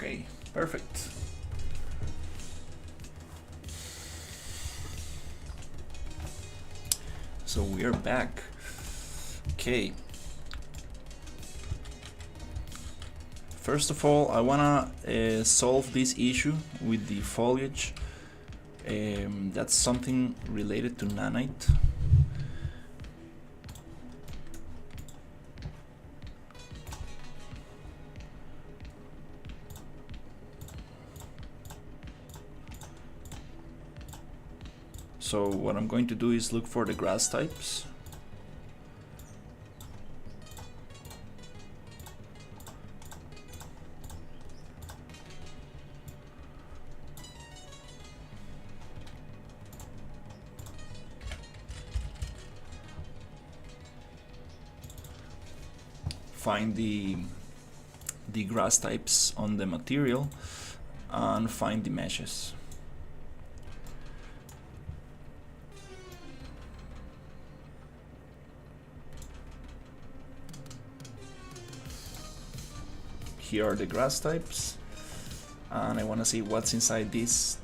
Okay, perfect. So we are back. Okay. First of all, I wanna solve this issue with the foliage. That's something related to nanite. So what I'm going to do is look for the grass types. Find the grass types on the material and find the meshes. Here are the grass types, and I want to see what's inside these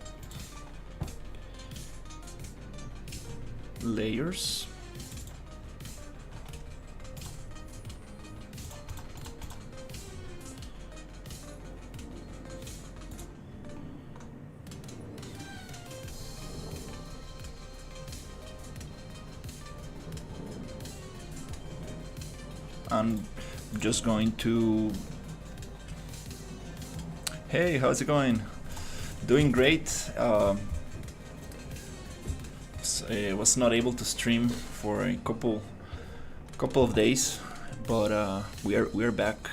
layers. I'm just going to... Hey, how's it going? Doing great. Was not able to stream for a couple of days, but we are back.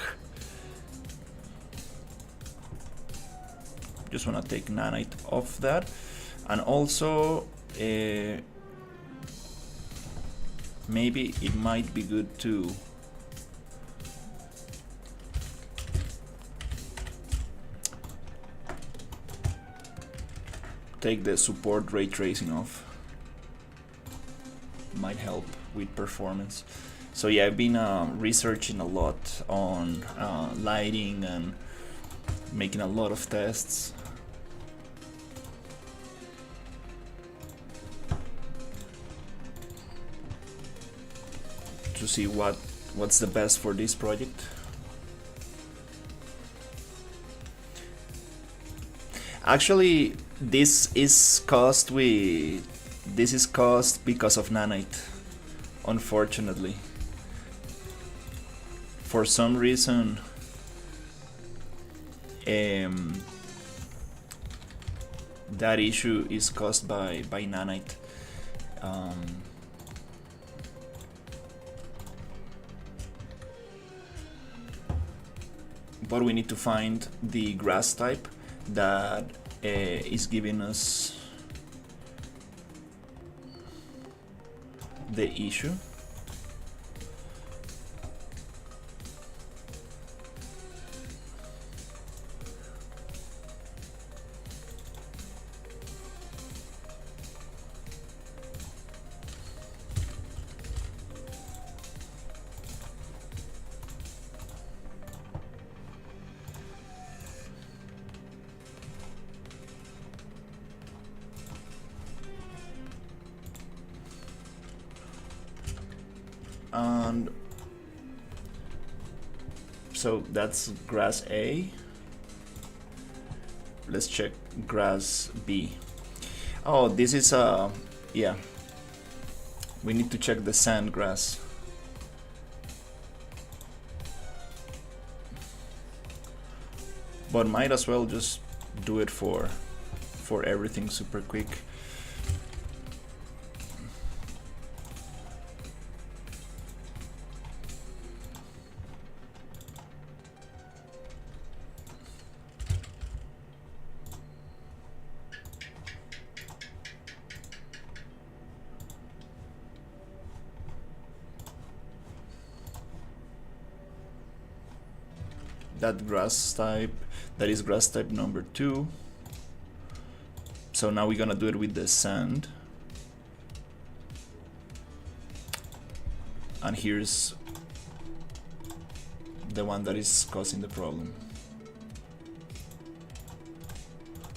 Just wanna take nanite off that, and also maybe it might be good to take the support ray tracing off. Might help with performance. So yeah, I've been researching a lot on lighting and making a lot of tests. To see what's the best for this project. Actually, this is caused because of nanite, unfortunately. For some reason, that issue is caused by nanite. But we need to find the grass type that is giving us the issue. And so that's grass A. Let's check grass B. Oh, this is yeah. We need to check the sand grass. But might as well just do it for everything super quick. That grass type, that is grass type number 2. So now we're gonna do it with the sand. And here's the one that is causing the problem.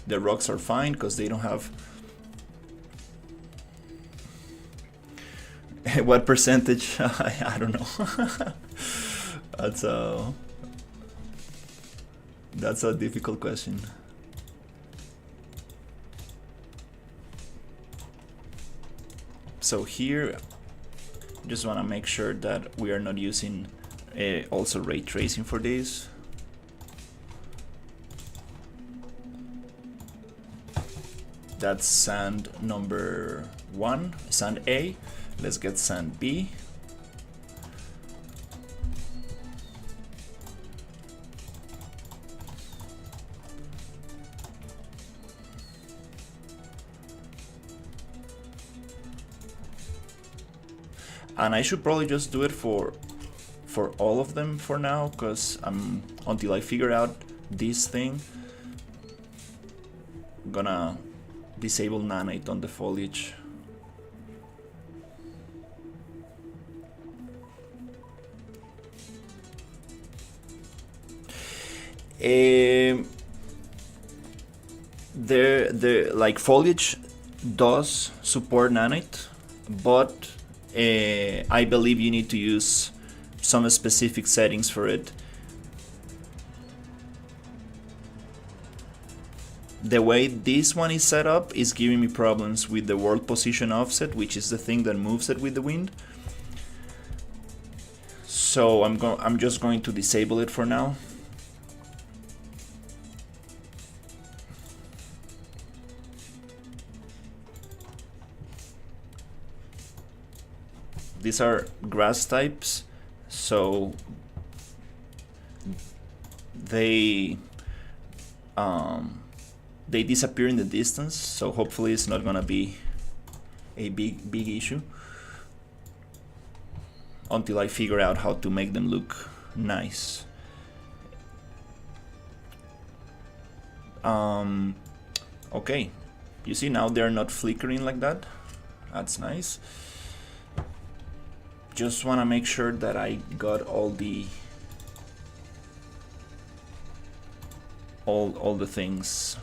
The rocks are fine because they don't have... What percentage? I don't know. That's a difficult question. So here, just want to make sure that we are not using also ray tracing for this. That's sand number 1, sand A. Let's get sand B. And I should probably just do it for all of them for now, because until I figure out this thing, I'm gonna disable nanite on the foliage. The like foliage does support nanite, but I believe you need to use some specific settings for it. The way this one is set up is giving me problems with the world position offset, which is the thing that moves it with the wind. So I'm just going to disable it for now. These are grass types, so they disappear in the distance, so hopefully it's not gonna be a big issue until I figure out how to make them look nice. Okay, you see now they're not flickering like that. That's nice. Just want to make sure that I got all the things.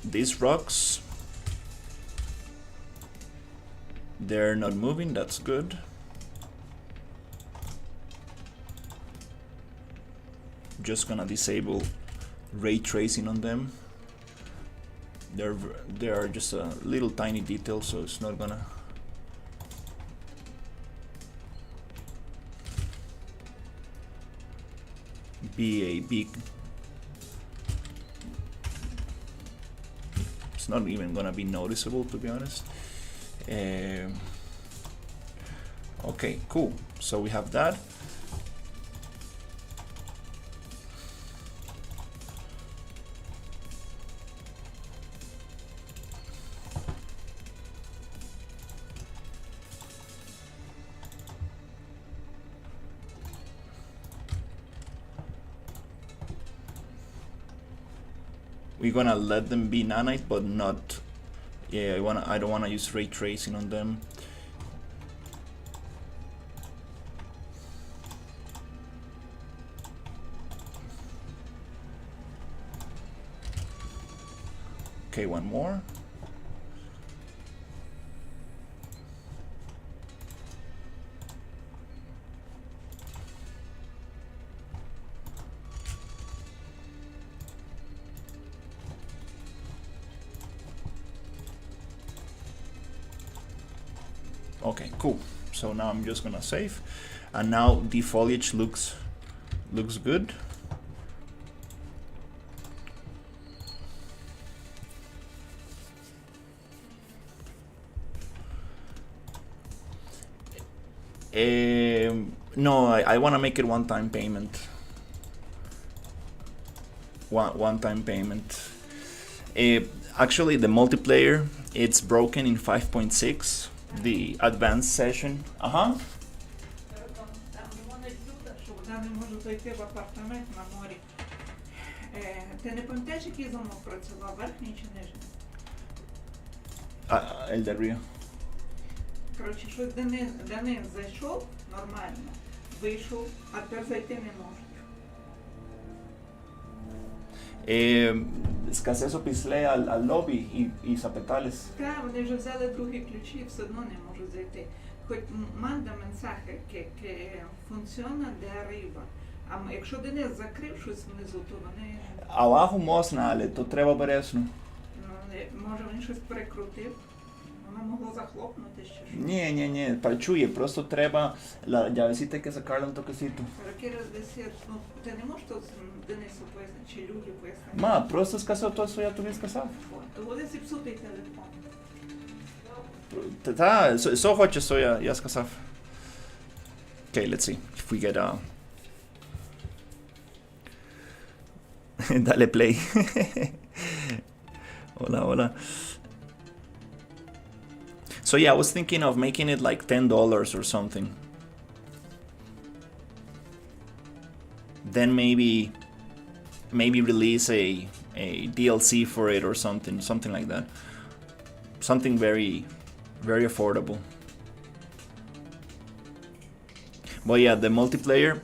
These rocks, they're not moving, that's good. Just gonna disable ray tracing on them. There are just a little tiny detail, so it's not gonna be a big... It's not even gonna be noticeable, to be honest. Okay, cool. So we have that. We're gonna let them be nanite, but not... Yeah, I don't wanna use ray tracing on them. Okay, one more. Okay, cool. So now I'm just gonna save, and now the foliage looks good. No, I want to make it one-time payment. One-time payment. Actually, the multiplayer, it's broken in 5.6. The advanced session. туди не можу зайти в апартамент на морі. Ти не пам'ятаєш, який замок працював, верхній чи нижній? El de Rio. Коротше, щось Денис зайшов нормально, вийшов, а тепер зайти не може. Escasez o pisle al lobby y zapetales. Так, вони вже взяли другі ключі, все одно не можуть зайти. Хоч manda mensaje que funciona de arriba. А якщо Денис закрив щось внизу, то вони... Abajo mosna, Ale, то треба береш. Може він щось перекрутив? Воно могло захлопнути ще щось. Ні, чує, просто треба la llavecita hay que sacarle un toquecito. Pero quieres decir, ну, ти не можеш тут Денису пояснити, чи Люді пояснити? Ма, просто сказав то, що я тобі сказав. То буде зіпсутий телефон. Та, so хоче, so я сказав. Okay, let's see if we get Dale play. Hola. So yeah, I was thinking of making it like $10 or something. Then maybe release a DLC for it or something like that. Something very affordable. But yeah, the multiplayer,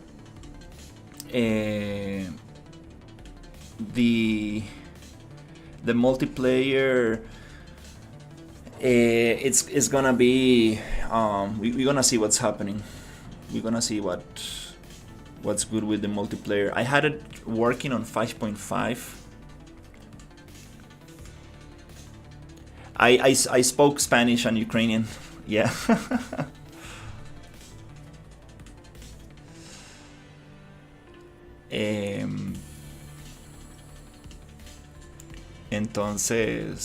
the multiplayer, it's gonna be we're gonna see what's happening. We're gonna see what's good with the multiplayer. I had it working on 5.5. I spoke Spanish and Ukrainian. Yeah. Entonces,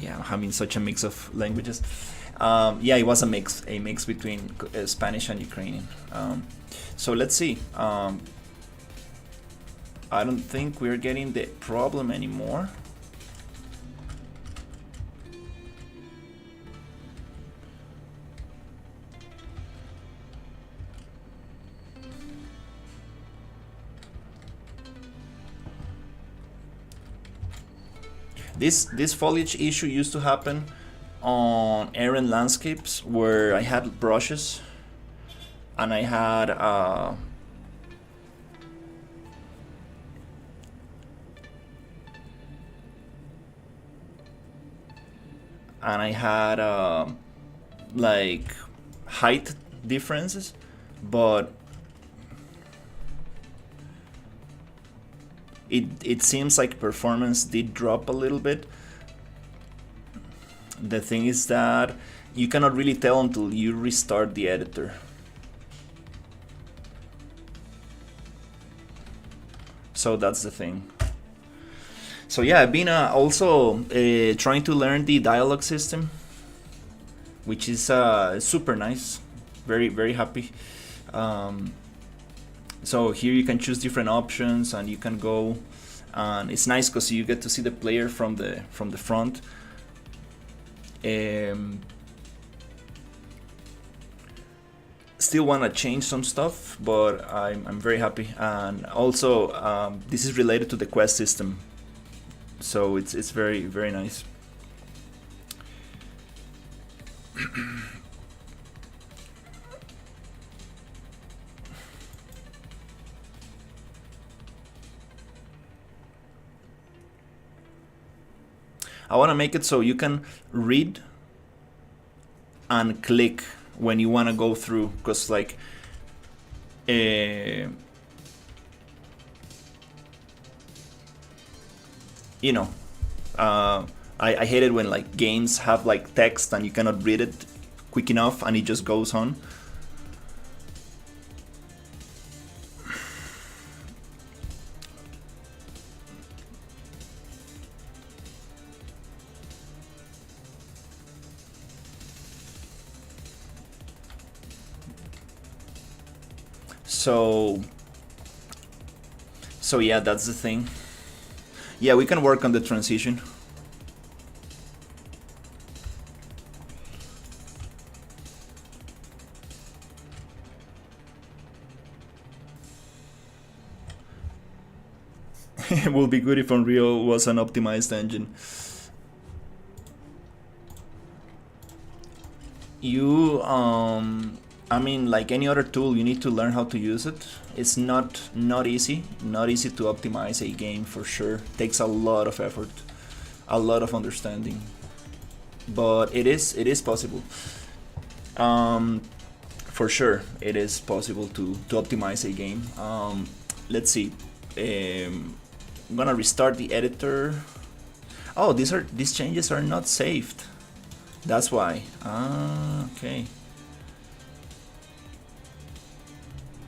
yeah, having such a mix of languages. Yeah, it was a mix between Spanish and Ukrainian. So let's see. I don't think we're getting the problem anymore. This foliage issue used to happen on arid landscapes where I had brushes and I had like height differences, but it seems like performance did drop a little bit. The thing is that you cannot really tell until you restart the editor. So that's the thing. So yeah, I've been also trying to learn the dialogue system, which is super nice. Very happy. So here you can choose different options and you can go, and it's nice because you get to see the player from the front. Still want to change some stuff, but I'm very happy. And also this is related to the quest system, so it's very nice. I want to make it so you can read and click when you want to go through, because like you know, I hate it when like games have like text and you cannot read it quick enough and it just goes on. So yeah, that's the thing. Yeah, we can work on the transition. It would be good if Unreal was an optimized engine. You I mean, like any other tool, you need to learn how to use it. It's not easy to optimize a game, for sure. It takes a lot of effort, a lot of understanding, but it is possible. For sure, it is possible to optimize a game. Let's see. I'm gonna restart the editor. Oh, these changes are not saved. That's why. Okay.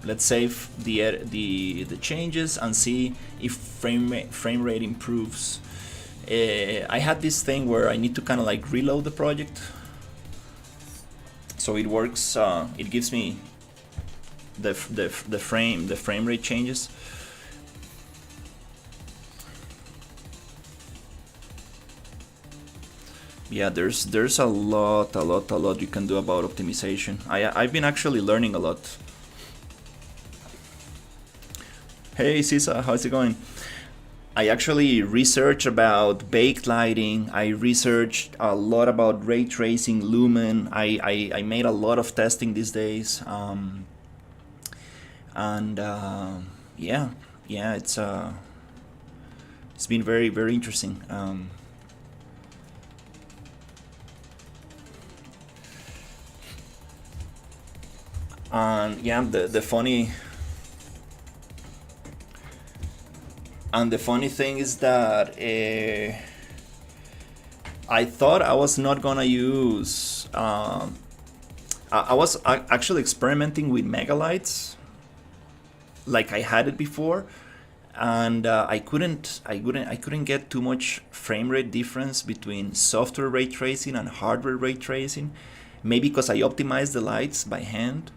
Let's save the changes and see if frame rate improves. I had this thing where I need to kind of like reload the project, so it works. It gives me the frame rate changes. Yeah, there's a lot you can do about optimization. I've been actually learning a lot. Hey Sisa, how's it going? I actually researched about baked lighting. I researched a lot about ray tracing, Lumen. I made a lot of testing these days. And yeah, it's been very interesting. And yeah, the funny thing is that I thought I was not gonna use. I was actually experimenting with megalights, like I had it before, and I couldn't get too much frame rate difference between software ray tracing and hardware ray tracing. Maybe because I optimized the lights by hand.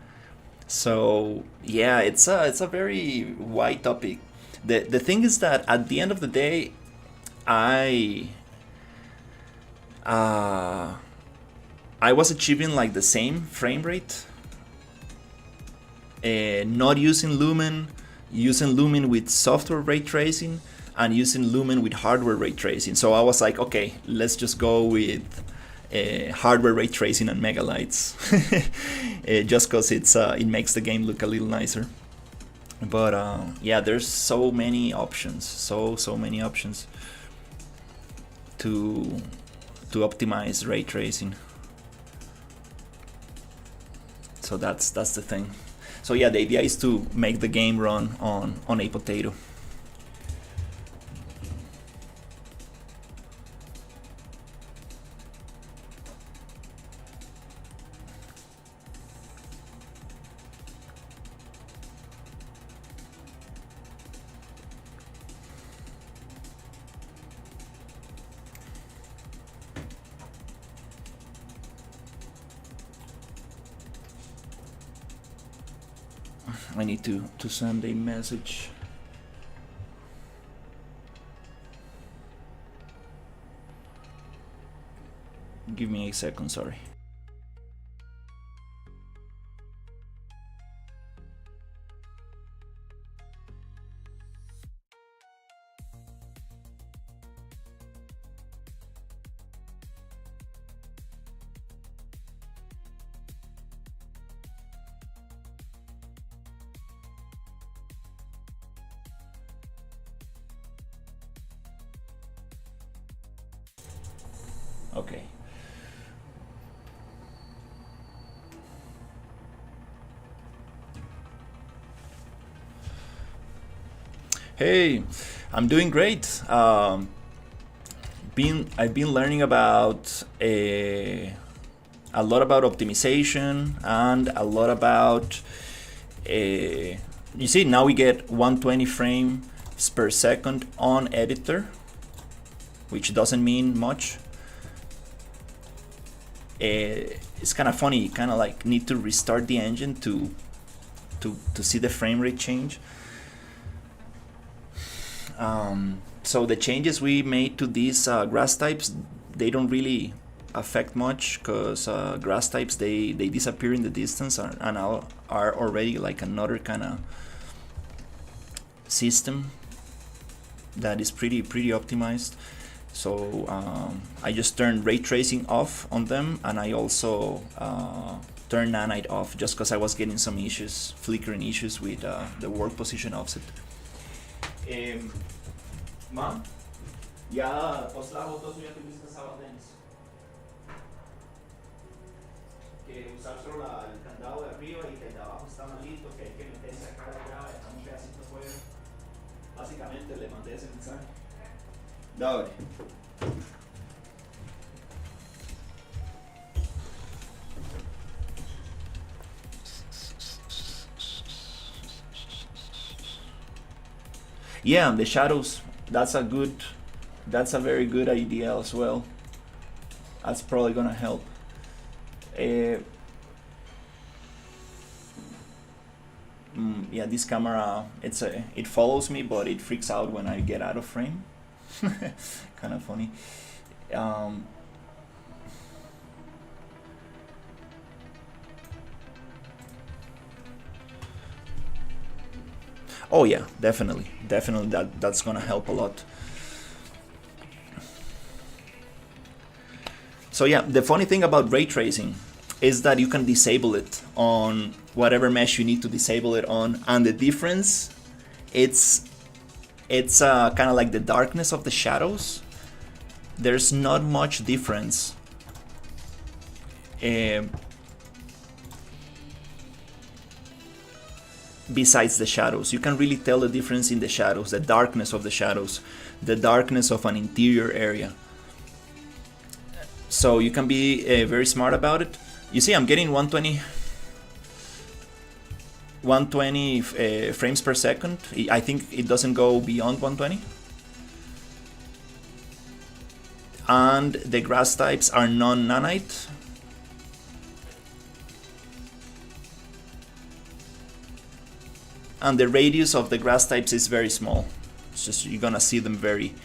So yeah, it's a very wide topic. The thing is that at the end of the day, I was achieving like the same frame rate, not using Lumen, using Lumen with software ray tracing, and using Lumen with hardware ray tracing. So I was like, okay, let's just go with hardware ray tracing and megalights, just because it makes the game look a little nicer. But yeah, there's so many options, so many options to optimize ray tracing. So that's the thing. So yeah, the idea is to make the game run on a potato. I need to send a message. Give me a second, sorry. Okay. Hey, I'm doing great. I've been learning about a lot about optimization and a lot about you see, now we get 120 frames per second on editor, which doesn't mean much. It's kind of funny. You kind of like need to restart the engine to see the frame rate change. So the changes we made to these grass types, they don't really affect much, because grass types, they disappear in the distance and are already like another kind of system. that is pretty optimized. So I just turned ray tracing off on them, and I also turned nanite off just because I was getting some issues, flickering issues with the work position offset. Mom, ya poslamos dos ya tuviste sábado tenis. Que usar solo el candado de arriba y que el de abajo está malito, que hay que meterse acá a la llave, un pedacito fuera. Básicamente le mandé ese mensaje. Dale. Yeah, the shadows, that's a very good idea as well. That's probably gonna help. Yeah, this camera, it follows me, but it freaks out when I get out of frame. Kind of funny. Oh yeah, definitely that's gonna help a lot. So yeah, the funny thing about ray tracing is that you can disable it on whatever mesh you need to disable it on, and the difference, it's kind of like the darkness of the shadows. There's not much difference. Besides the shadows, you can really tell the difference in the shadows, the darkness of the shadows, the darkness of an interior area. So you can be very smart about it. You see, I'm getting 120 frames per second. I think it doesn't go beyond 120. And the grass types are non-nanite. And the radius of the grass types is very small. It's just you're gonna see them very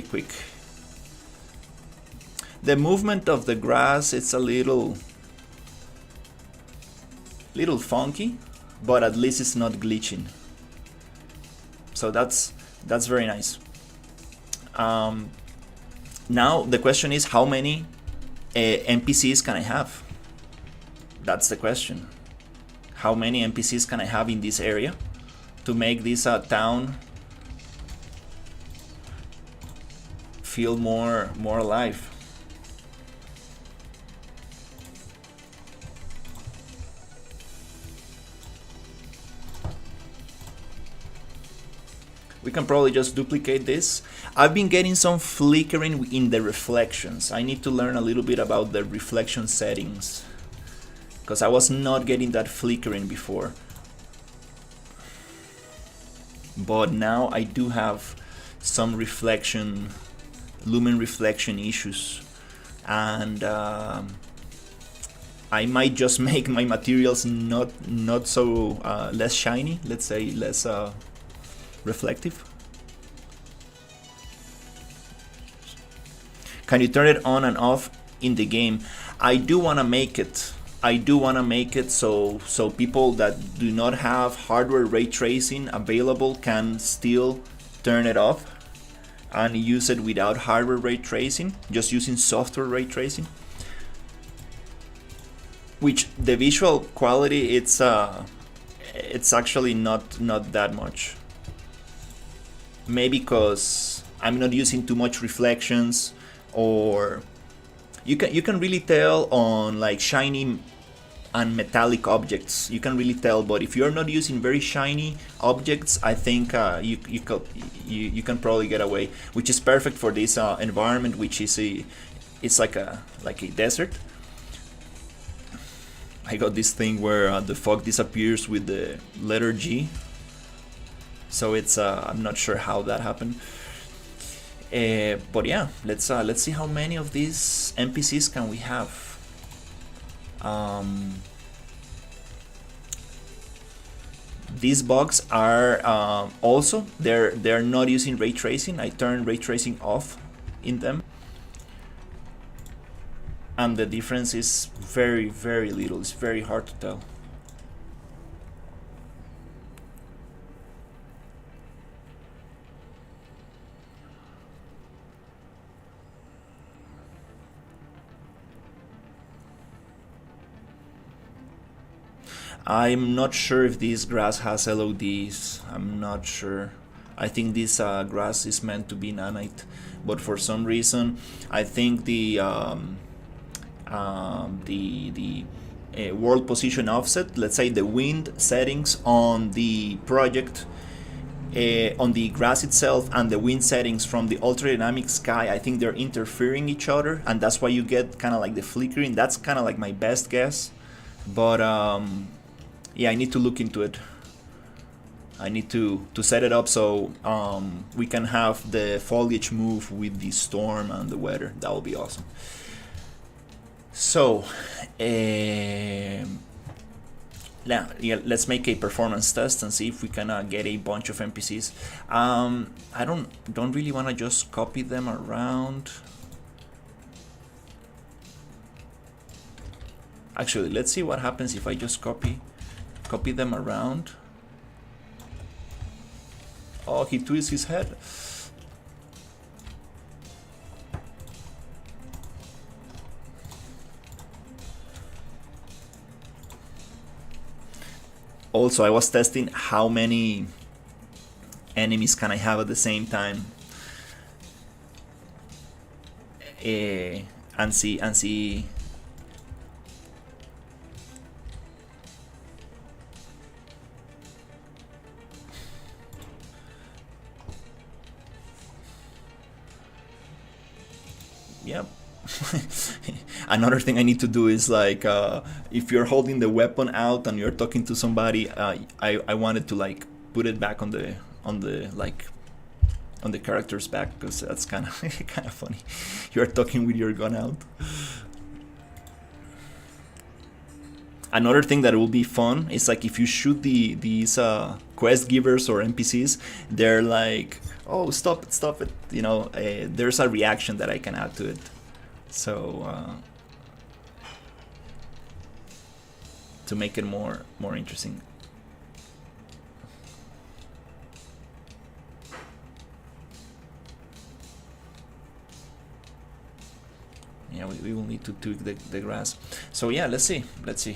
quick. The movement of the grass, it's a little funky, but at least it's not glitching. So that's very nice. Now the question is, how many NPCs can I have? That's the question. How many NPCs can I have in this area to make this town feel more alive? We can probably just duplicate this. I've been getting some flickering in the reflections. I need to learn a little bit about the reflection settings, because I was not getting that flickering before. But now I do have some lumen reflection issues, and I might just make my materials not so less shiny, let's say less reflective. Can you turn it on and off in the game? I do want to make it. So people that do not have hardware ray tracing available can still turn it off and use it without hardware ray tracing, just using software ray tracing. Which the visual quality, it's actually not that much. Maybe because I'm not using too much reflections, or you can really tell on like shiny and metallic objects. You can really tell, but if you're not using very shiny objects, I think you can probably get away, which is perfect for this environment, which is it's like a desert. I got this thing where the fog disappears with the letter G. So it's I'm not sure how that happened. But yeah, let's see how many of these NPCs can we have. These bugs are also they're not using ray tracing. I turned ray tracing off in them, and the difference is very little. It's very hard to tell. I'm not sure if this grass has LODs. I'm not sure. I think this grass is meant to be nanite, but for some reason, I think the world position offset, let's say the wind settings on the project, on the grass itself, and the wind settings from the ultradynamic sky, I think they're interfering each other, and that's why you get kind of like the flickering. That's kind of like my best guess, but yeah, I need to look into it. I need to set it up so we can have the foliage move with the storm and the weather. That will be awesome. So let's make a performance test and see if we can get a bunch of NPCs. I don't really want to just copy them around. Actually, let's see what happens if I just copy them around. Oh, he twists his head. Also, I was testing how many enemies can I have at the same time, and see. Yep. Another thing I need to do is like if you're holding the weapon out and you're talking to somebody, I wanted to like put it back on the character's back, because that's kind of funny. You're talking with your gun out. Another thing that will be fun is like if you shoot these quest givers or NPCs, they're like, oh, stop it, you know. There's a reaction that I can add to it, so to make it more interesting. Yeah, we will need to tweak the grass. So yeah, let's see. Let's see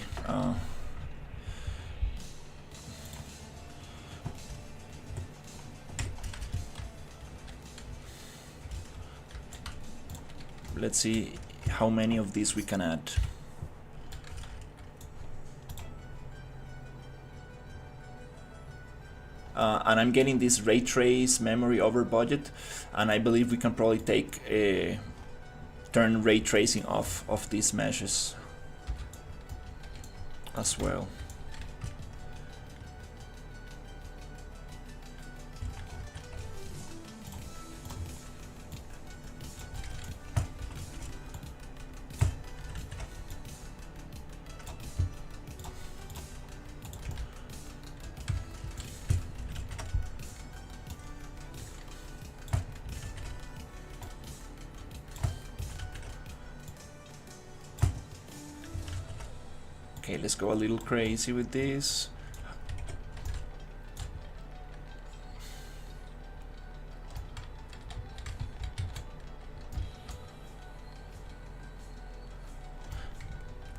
how many of these we can add. And I'm getting this ray trace memory over budget, and I believe we can probably turn ray tracing off of these meshes as well. Okay, let's go a little crazy with this.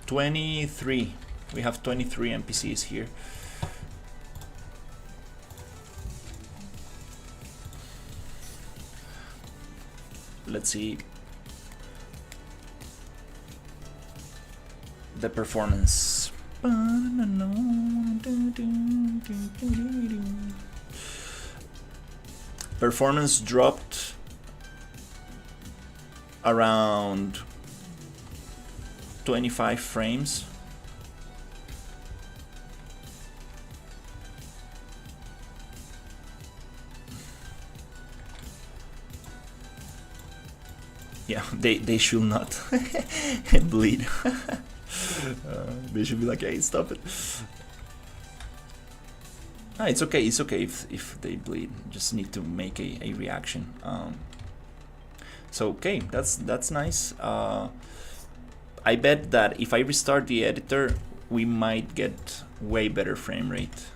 $23. We have 23 NPCs here. Let's see the performance. Performance dropped around 25 frames. Yeah, they should not bleed. They should be like, hey, stop it. It's okay if they bleed. Just need to make a reaction. So okay, that's nice. I bet that if I restart the editor, we might get way better frame rate.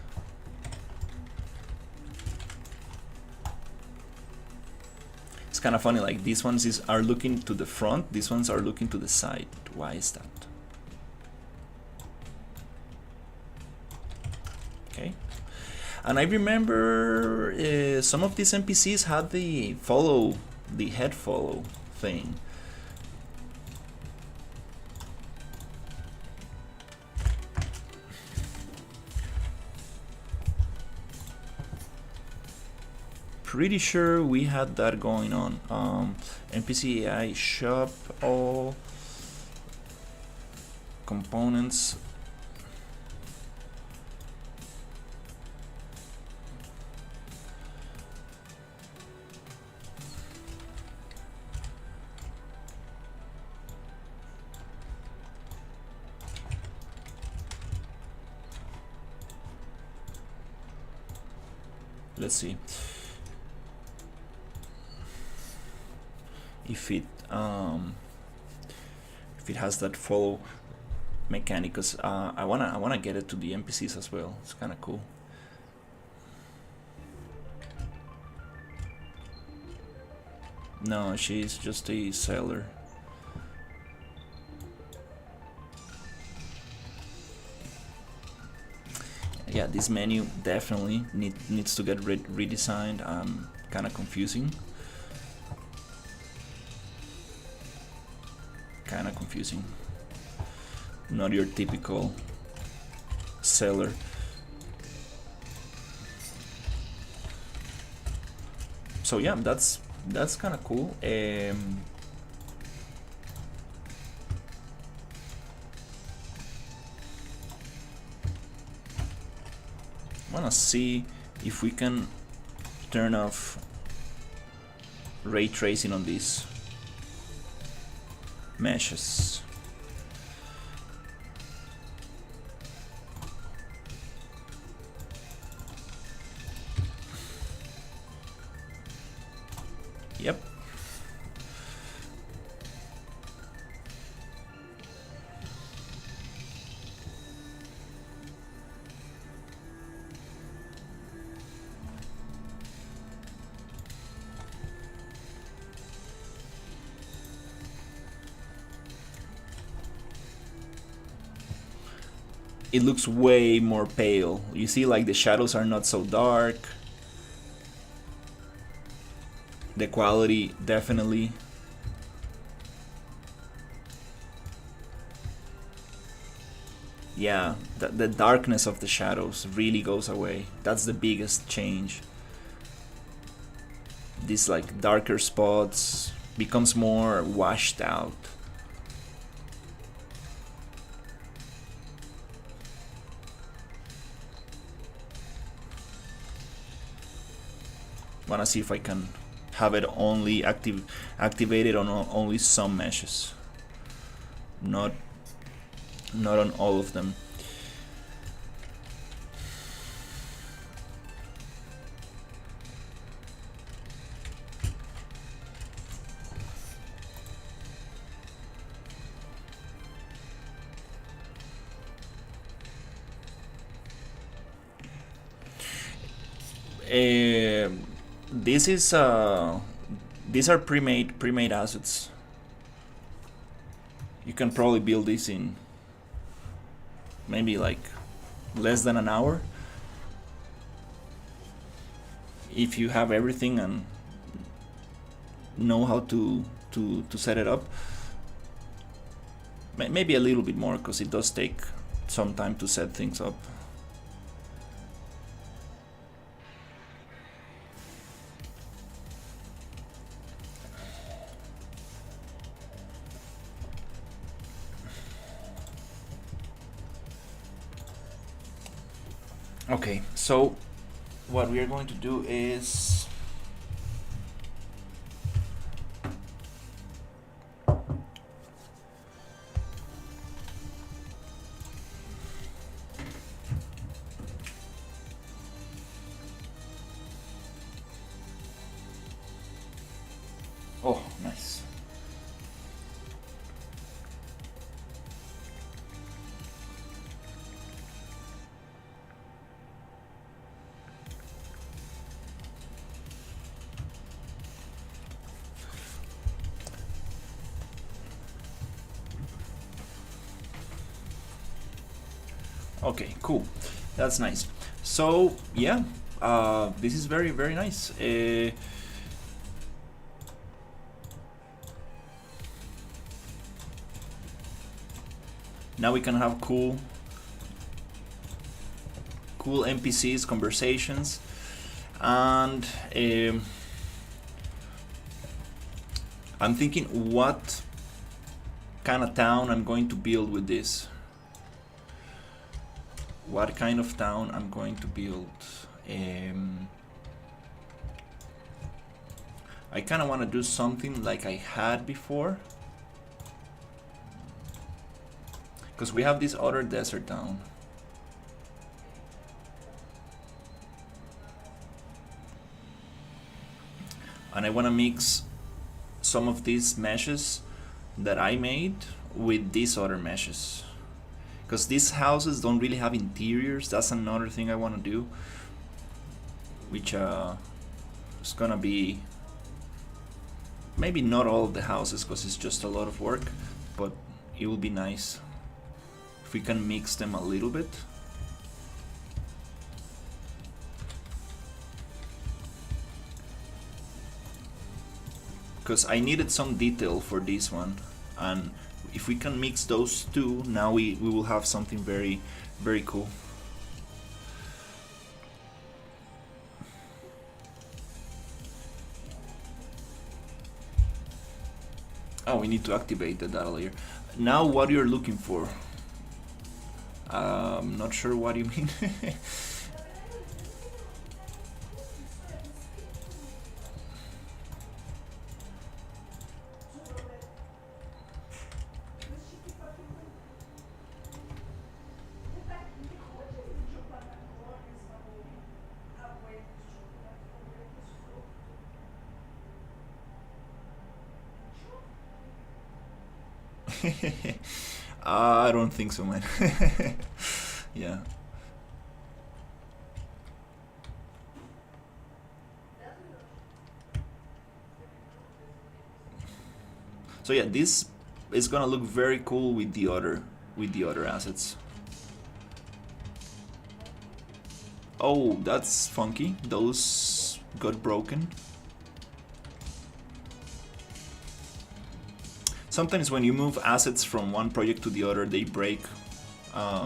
It's kind of funny, like these ones are looking to the front, these ones are looking to the side. Why is that? Okay. And I remember some of these NPCs had the head follow thing. Pretty sure we had that going on. NPC AI shop all components. Let's see if it has that follow mechanic, because I wanna get it to the NPCs as well. It's kind of cool. No, she's just a seller. Yeah, this menu definitely needs to get redesigned. Kind of confusing. Not your typical seller. So yeah, that's kind of cool. Wanna see if we can turn off ray tracing on these meshes. Yep. It looks way more pale. You see, like, the shadows are not so dark. The quality definitely. Yeah, the darkness of the shadows really goes away. That's the biggest change. These, like, darker spots becomes more washed out. Wanna see if I can have it only activated on only some meshes, not on all of them. This is these are pre-made assets. You can probably build this in maybe like less than an hour if you have everything and know how to set it up. Maybe a little bit more, because it does take some time to set things up. Okay, so what we are going to do is oh, nice. Okay, cool. That's nice. So yeah, this is very very nice. Now we can have cool NPCs conversations, and I'm thinking what kind of town I'm going to build with this. What kind of town I'm going to build. I kind of want to do something like I had before, because we have this other desert town. And I want to mix some of these meshes that I made with these other meshes, because these houses don't really have interiors. That's another thing I want to do, which is gonna be maybe not all of the houses, because it's just a lot of work, but it will be nice if we can mix them a little bit. Because I needed some detail for this one, and if we can mix those two, now we will have something very very cool. Oh, we need to activate the data layer. Now what you're looking for? Not sure what you mean. I don't think so, man. Yeah. So yeah, this is gonna look very cool with the other assets. Oh, that's funky. Those got broken. Sometimes when you move assets from one project to the other, they break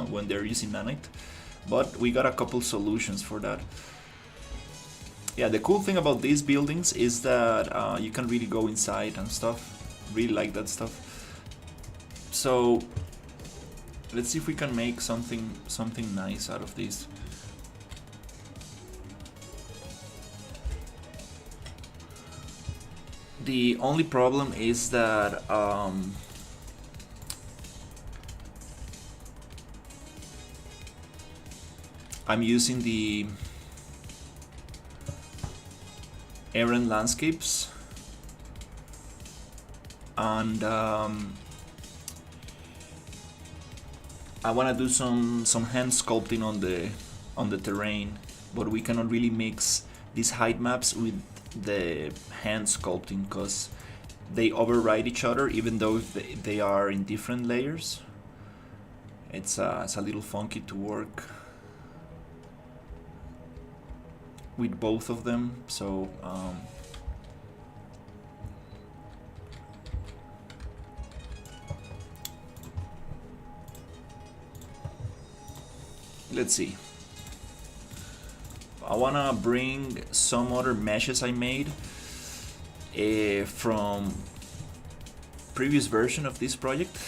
when they're using nanite. But we got a couple solutions for that. Yeah, the cool thing about these buildings is that you can really go inside and stuff. Really like that stuff. So let's see if we can make something nice out of this. The only problem is that I'm using the errand landscapes, and I want to do some hand sculpting on the terrain, but we cannot really mix these height maps with the hand sculpting because they override each other even though they are in different layers. It's a little funky to work with both of them, so let's see. I wanna bring some other meshes I made from previous version of this project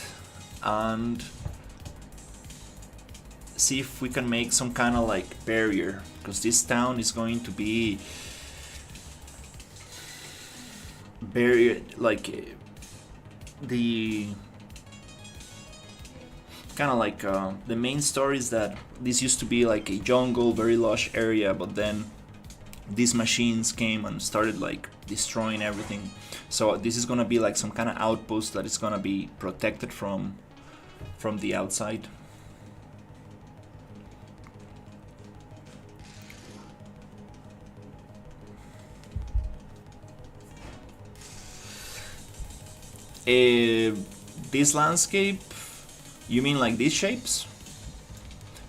and see if we can make some kind of like barrier, because this town is going to be barrier, like the kind of like the main story is that this used to be like a jungle, very lush area, but then these machines came and started like destroying everything. So this is gonna be like some kind of outpost that is gonna be protected from the outside. This landscape, you mean like these shapes?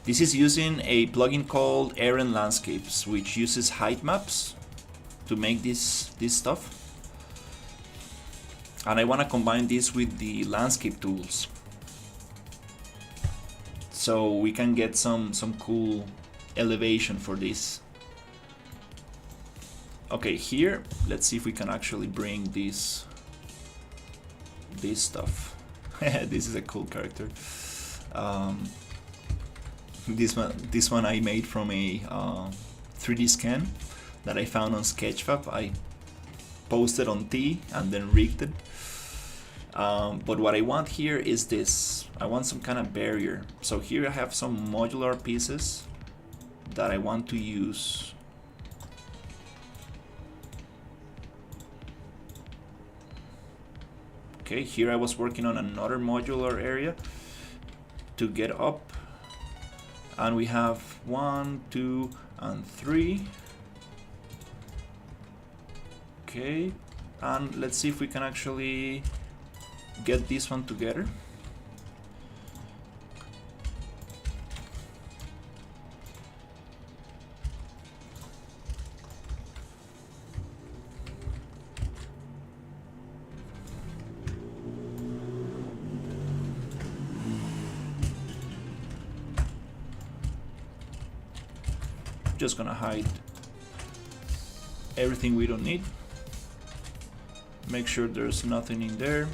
This is using a plugin called Aaron Landscapes, which uses height maps to make this stuff. And I want to combine this with the landscape tools, so we can get some cool elevation for this. Okay, here, let's see if we can actually bring this stuff. This is a cool character. This one I made from a 3D scan that I found on Sketchfab. I posted on T and then rigged it. But what I want here is this. I want some kind of barrier. So here I have some modular pieces that I want to use. Okay, here I was working on another modular area to get up. And we have 1, 2, and 3. Okay, and let's see if we can actually get this one together. Just gonna hide everything we don't need. Make sure there's nothing in there.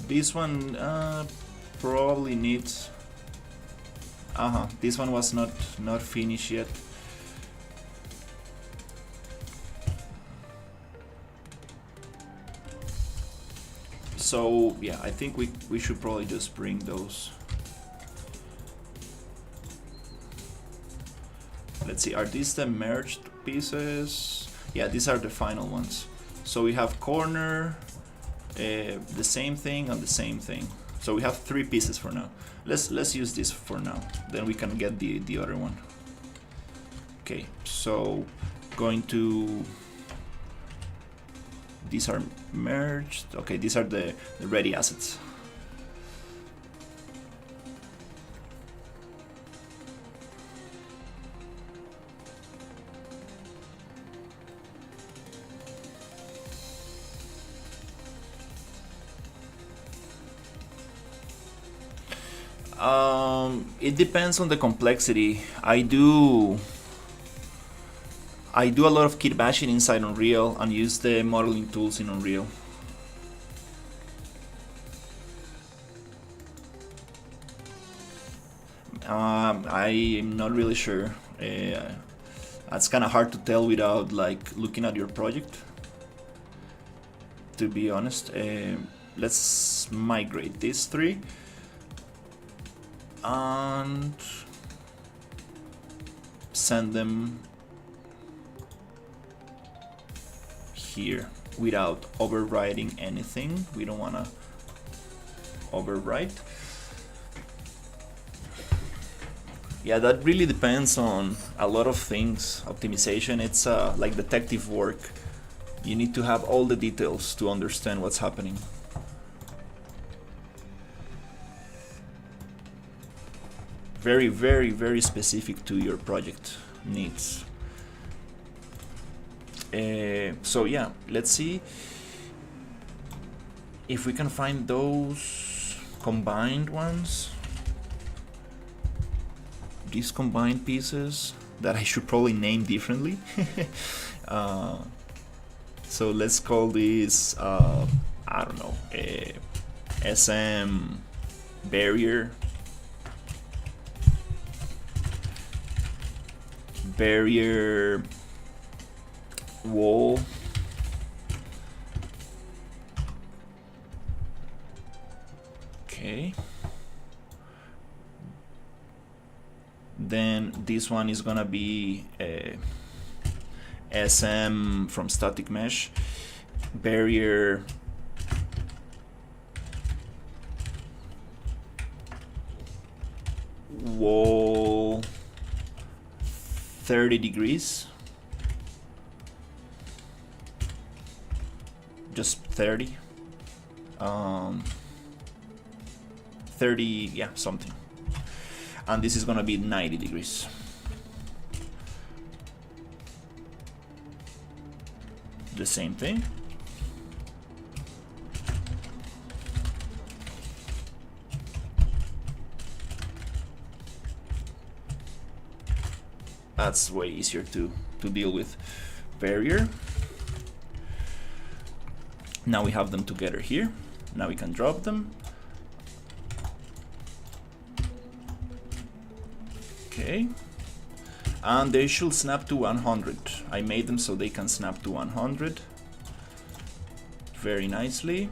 This one probably needs. This one was not finished yet. So yeah, I think we should probably just bring those. Let's see, are these the merged pieces? Yeah, these are the final ones. So we have corner, the same thing and the same thing. So we have 3 pieces for now. Let's use this for now. Then we can get the other one. Okay, so going to. These are merged. Okay, these are the ready assets. It depends on the complexity. I do a lot of kit bashing inside Unreal and use the modeling tools in Unreal. I am not really sure. That's kind of hard to tell without like looking at your project, to be honest. Let's migrate these 3 and send them here without overwriting anything. We don't want to overwrite. Yeah, that really depends on a lot of things. Optimization, it's like detective work. You need to have all the details to understand what's happening. Very, very, very specific to your project needs. So yeah, let's see if we can find those combined ones. These combined pieces that I should probably name differently. So let's call this, I don't know, SM barrier. Barrier wall. Okay. Then this one is gonna be SM from static mesh, barrier wall 30 degrees, just 30, 30, yeah, something, and this is gonna be 90 degrees. The same thing. That's way easier to deal with. Barrier. Now we have them together here. Now we can drop them. Okay. And they should snap to 100. I made them so they can snap to 100. Very nicely.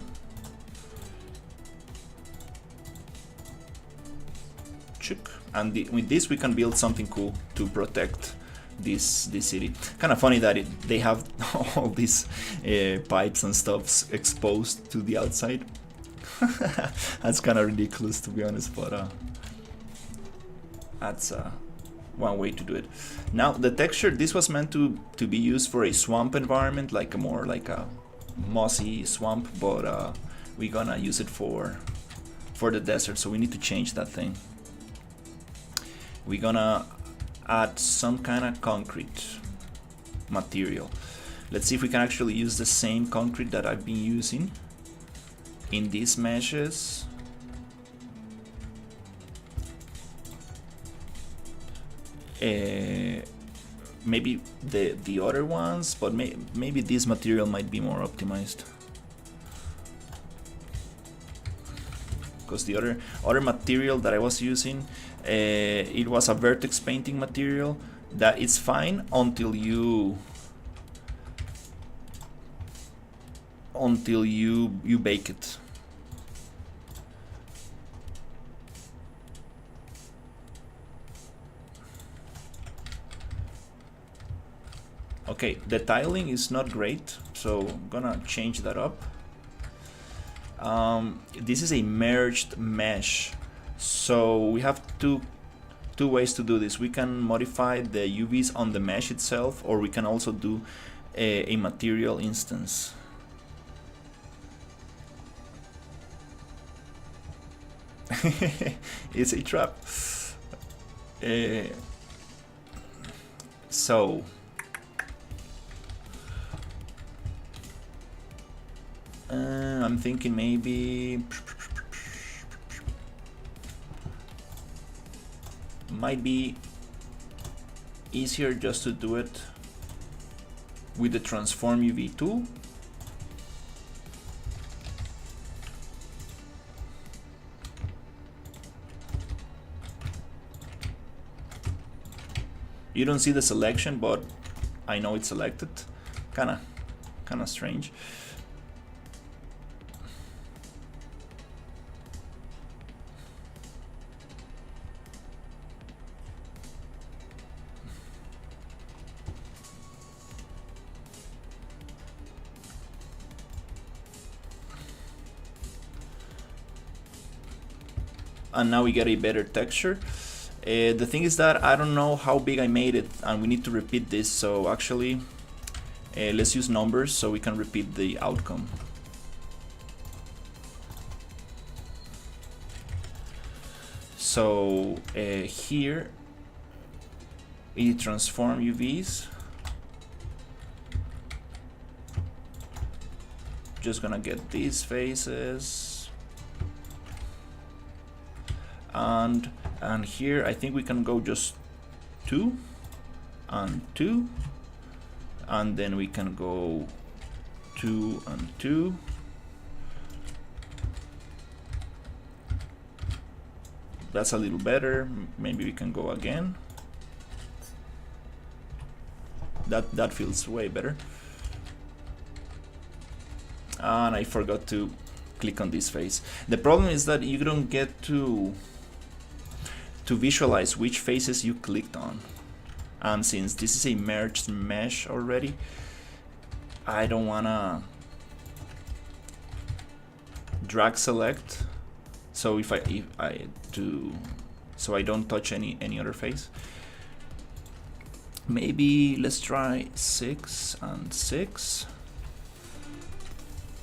And with this we can build something cool to protect this city. Kind of funny that they have all these pipes and stuff exposed to the outside. That's kind of ridiculous, to be honest, but that's one way to do it. Now the texture, this was meant to be used for a swamp environment, like more like a mossy swamp, but we're gonna use it for the desert, so we need to change that thing. We're gonna add some kind of concrete material. Let's see if we can actually use the same concrete that I've been using in these meshes. Maybe the other ones, but maybe this material might be more optimized. Because the other material that I was using, it was a vertex painting material that is fine until you bake it. Okay, the tiling is not great, so I'm gonna change that up. This is a merged mesh, so we have two ways to do this. We can modify the UVs on the mesh itself, or we can also do a material instance. It's a trap. So I'm thinking maybe might be easier just to do it with the transform UV tool. You don't see the selection, but I know it's selected. Kinda strange. And now we get a better texture. The thing is that I don't know how big I made it, and we need to repeat this, so actually let's use numbers so we can repeat the outcome. So here we transform UVs. Just gonna get these faces. And here I think we can go just 2 and 2, and then we can go 2 and 2. That's a little better. Maybe we can go again. That feels way better. And I forgot to click on this face. The problem is that you don't get to visualize which faces you clicked on. And since this is a merged mesh already, I don't wanna drag select. So if I do, so I don't touch any other face. Maybe let's try 6 and 6.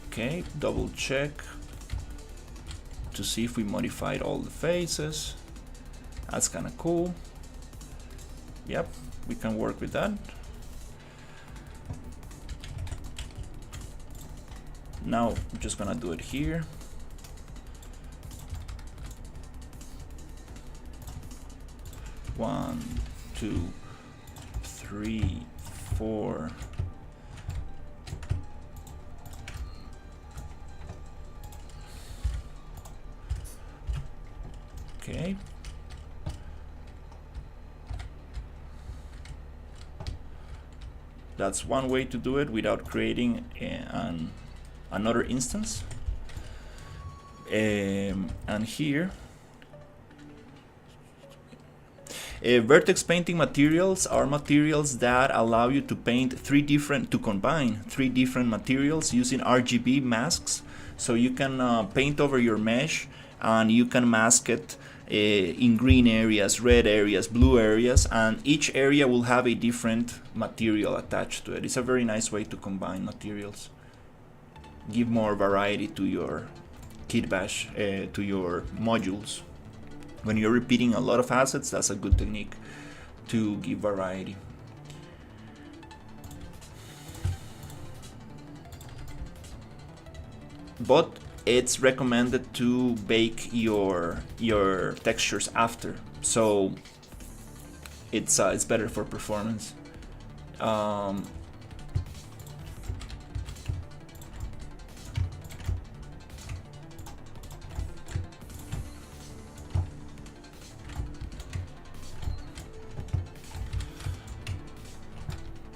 Okay, double check to see if we modified all the faces. That's kind of cool. Yep, we can work with that. Now I'm just gonna do it here. One, 2, 3, 4. Okay. That's one way to do it without creating another instance. And here, vertex painting materials are materials that allow you to combine three different materials using RGB masks. So you can paint over your mesh and you can mask it in green areas, red areas, blue areas, and each area will have a different material attached to it. It's a very nice way to combine materials. Give more variety to your kit bash, to your modules. When you're repeating a lot of assets, that's a good technique to give variety. But it's recommended to bake your textures after, so it's better for performance.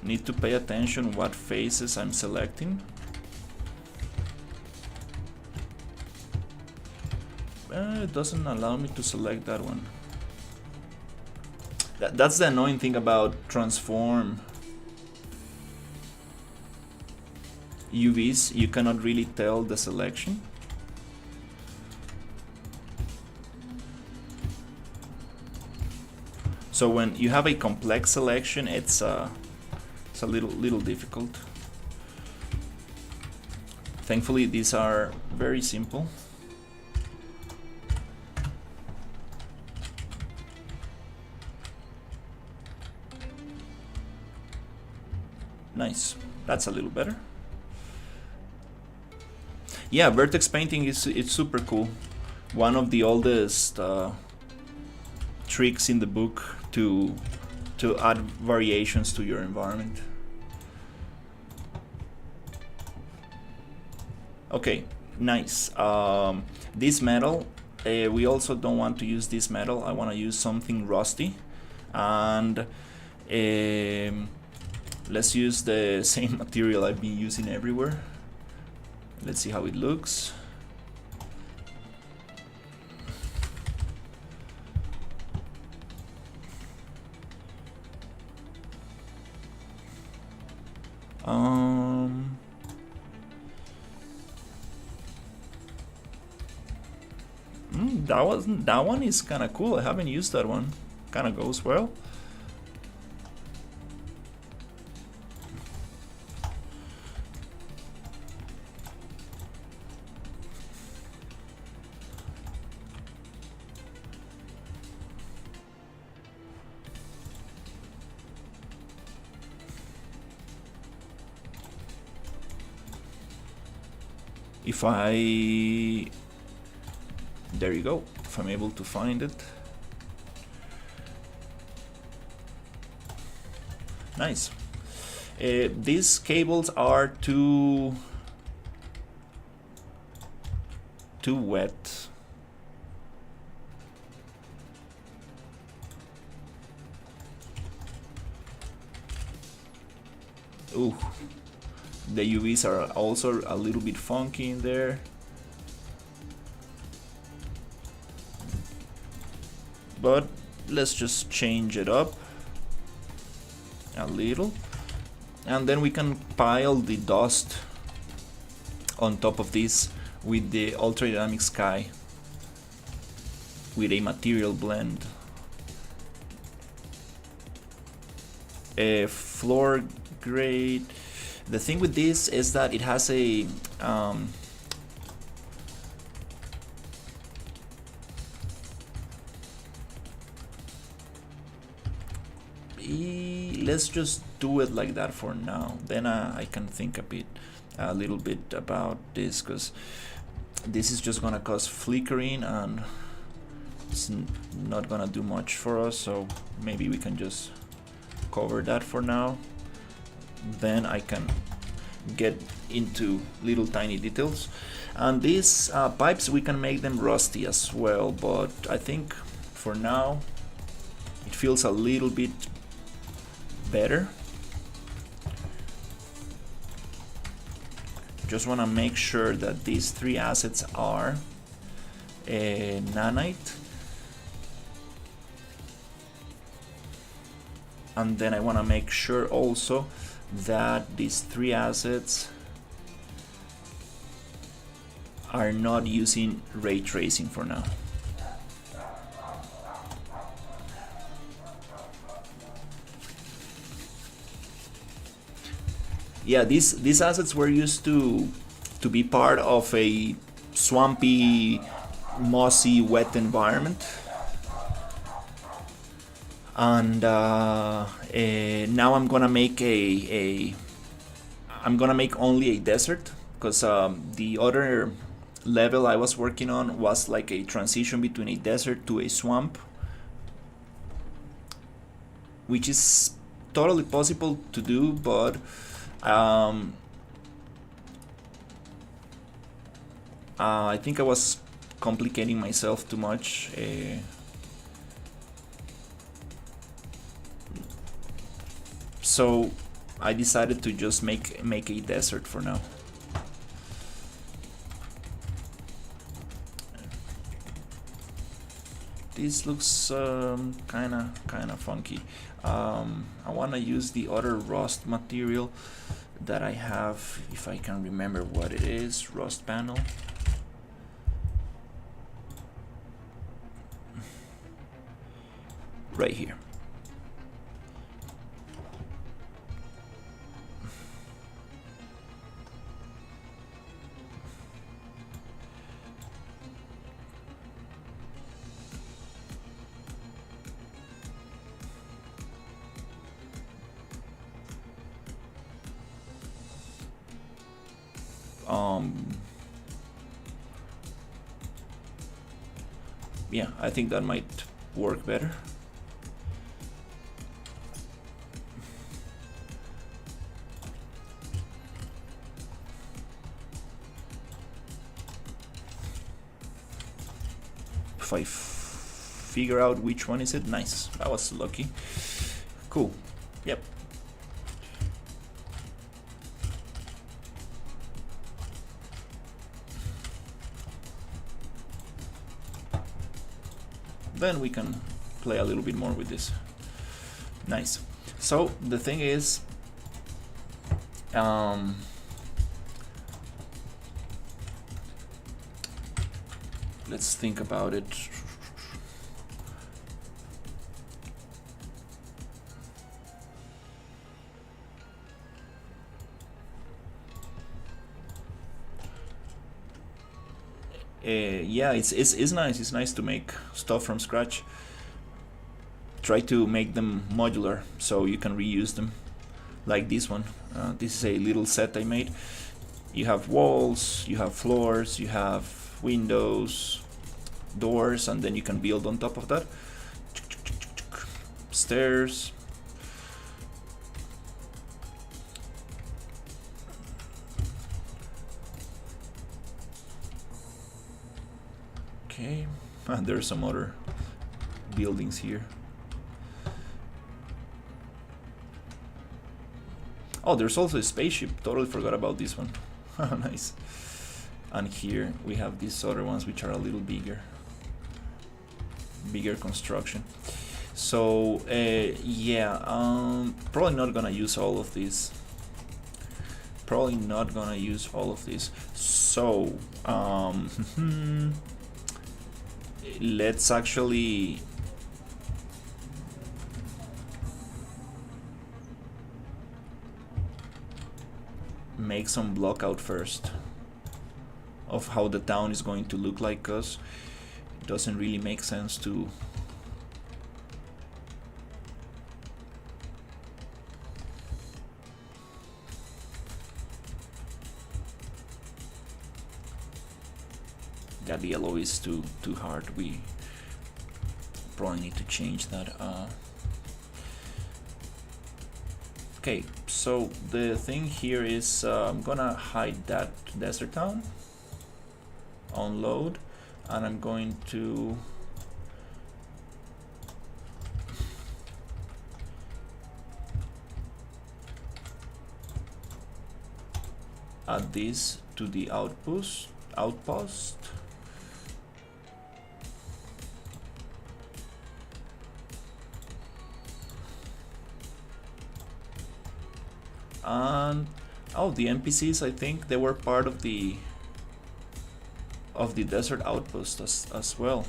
Need to pay attention what faces I'm selecting. It doesn't allow me to select that one. That's the annoying thing about transform UVs. You cannot really tell the selection. So when you have a complex selection, it's a little difficult. Thankfully, these are very simple. Nice, that's a little better. Yeah, vertex painting it's super cool. One of the oldest tricks in the book to add variations to your environment. Okay, nice. This metal, we also don't want to use this metal. I want to use something rusty, and let's use the same material I've been using everywhere. Let's see how it looks. That one is kind of cool. I haven't used that one. Kind of goes well. If there you go, if I'm able to find it. Nice. These cables are too wet. Ooh. The UVs are also a little bit funky in there. But let's just change it up. a little, and then we can pile the dust on top of this with the ultra dynamic sky with a material blend. A floor grade. The thing with this is that it has a let's just do it like that for now. Then I can think a little bit about this, because this is just gonna cause flickering and it's not gonna do much for us, so maybe we can just cover that for now. Then I can get into little tiny details, and these pipes, we can make them rusty as well, but I think for now it feels a little bit better. Just want to make sure that these three assets are nanite, and then I want to make sure also that these three assets are not using ray tracing for now. Yeah, these assets were used to be part of a swampy, mossy, wet environment, and now I'm gonna make I'm gonna make only a desert, because the other level I was working on was like a transition between a desert to a swamp, which is totally possible to do, but I think I was complicating myself too much. So I decided to just make a desert for now. This looks kinda funky. I wanna use the other rust material that I have, if I can remember what it is. Rust panel. Right here. Yeah, I think that might work better. If I figure out which one is it, nice. I was lucky. Cool. Yep. Then we can play a little bit more with this. Nice. So the thing is, let's think about it. Yeah, it's nice. It's nice to make stuff from scratch. Try to make them modular so you can reuse them, like this one. This is a little set I made. You have walls, you have floors, you have windows, doors, and then you can build on top of that. Stairs. Okay, there are some other buildings here. Oh, there's also a spaceship. Totally forgot about this one. Nice. And here we have these other ones which are a little bigger construction. So yeah, probably not gonna use all of these. Probably not gonna use all of these. So let's actually make some block out first of how the town is going to look like, because it doesn't really make sense to that yellow is too hard. We probably need to change that. Okay, so the thing here is I'm gonna hide that desert town, unload, and I'm going to add this to the outpost. And oh, the NPCs, I think they were part of the desert outpost as well.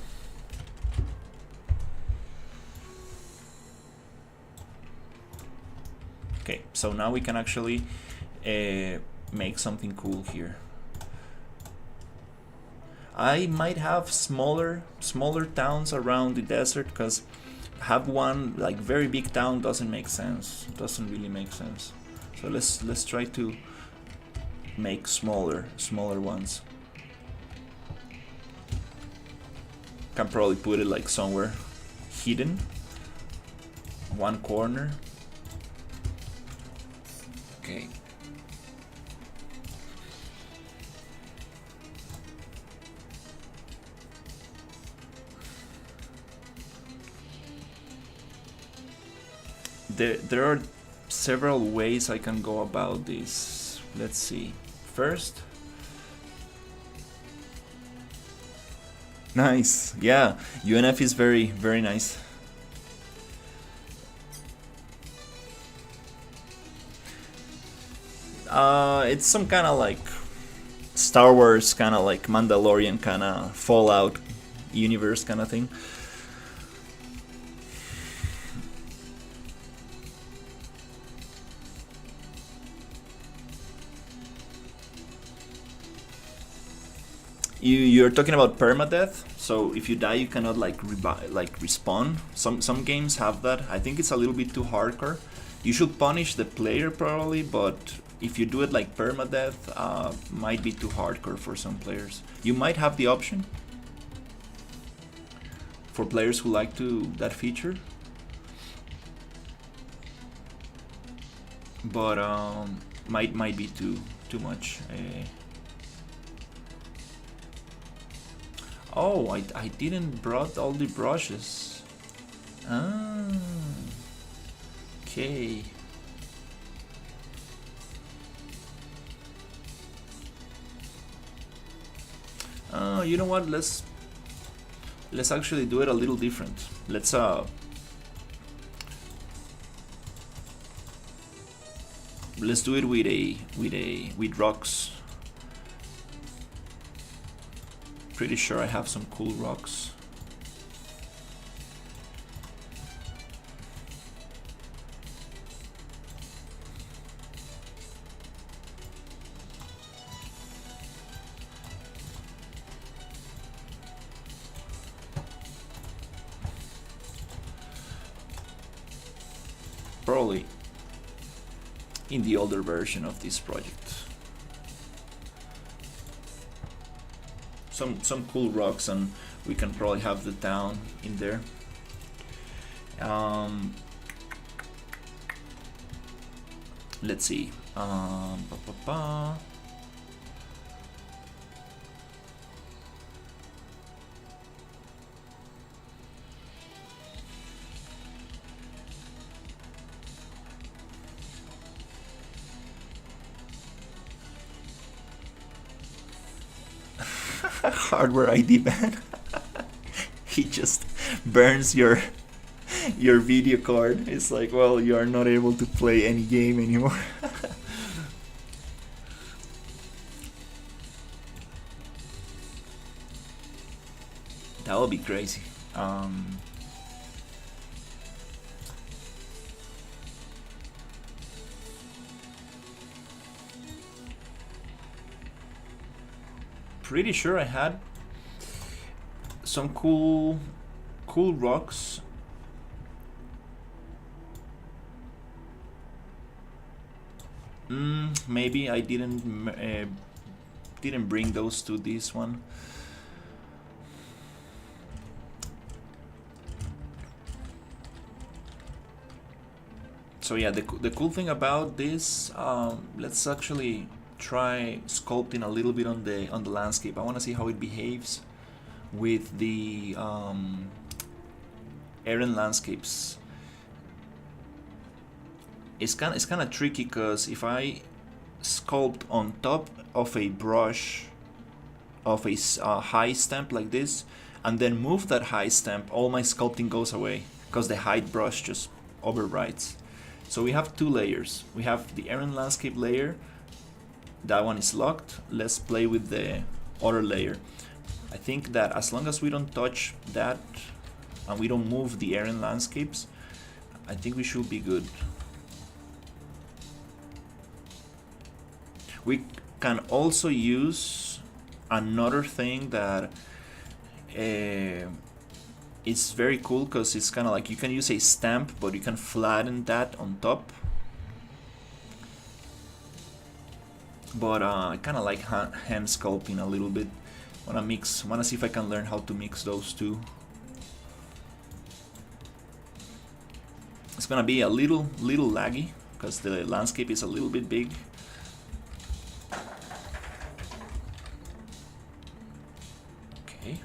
Okay, so now we can actually make something cool here. I might have smaller towns around the desert, because have one like very big town doesn't make sense. Doesn't really make sense. So let's try to make smaller ones. Can probably put it like somewhere hidden, one corner. Okay. There are several ways I can go about this. Let's see. First, nice. Yeah, UNF is very nice. It's some kind of like Star Wars, kind of like Mandalorian, kind of Fallout universe kind of thing. You're talking about permadeath. So if you die, you cannot like respawn. Some games have that. I think it's a little bit too hardcore. You should punish the player probably, but if you do it like permadeath, might be too hardcore for some players. You might have the option for players who like that feature, but might be too much. Oh, I didn't brought all the brushes. Okay. You know what? Let's actually do it a little different. Let's do it with rocks. Pretty sure I have some cool rocks. Probably in the older version of this project. Some cool rocks, and we can probably have the town in there. Let's see. Hardware ID ban. He just burns your your video card. It's like, well, you are not able to play any game anymore. That would be crazy. Pretty sure I had some cool rocks. Maybe I didn't bring those to this one. So yeah, the cool thing about this, let's actually try sculpting a little bit on the landscape. I want to see how it behaves with the Aaron landscapes. It's kind of tricky because if I sculpt on top of a brush of a high stamp like this and then move that high stamp, all my sculpting goes away because the height brush just overrides. So we have two layers. We have the Aaron landscape layer. That one is locked. Let's play with the other layer. I think that as long as we don't touch that and we don't move the Aaron landscapes, I think we should be good. We can also use another thing that it's very cool because it's kind of like you can use a stamp, but you can flatten that on top. But I kind of like hand sculpting a little bit. Wanna see if I can learn how to mix those two. It's gonna be a little laggy because the landscape is a little bit big. Okay.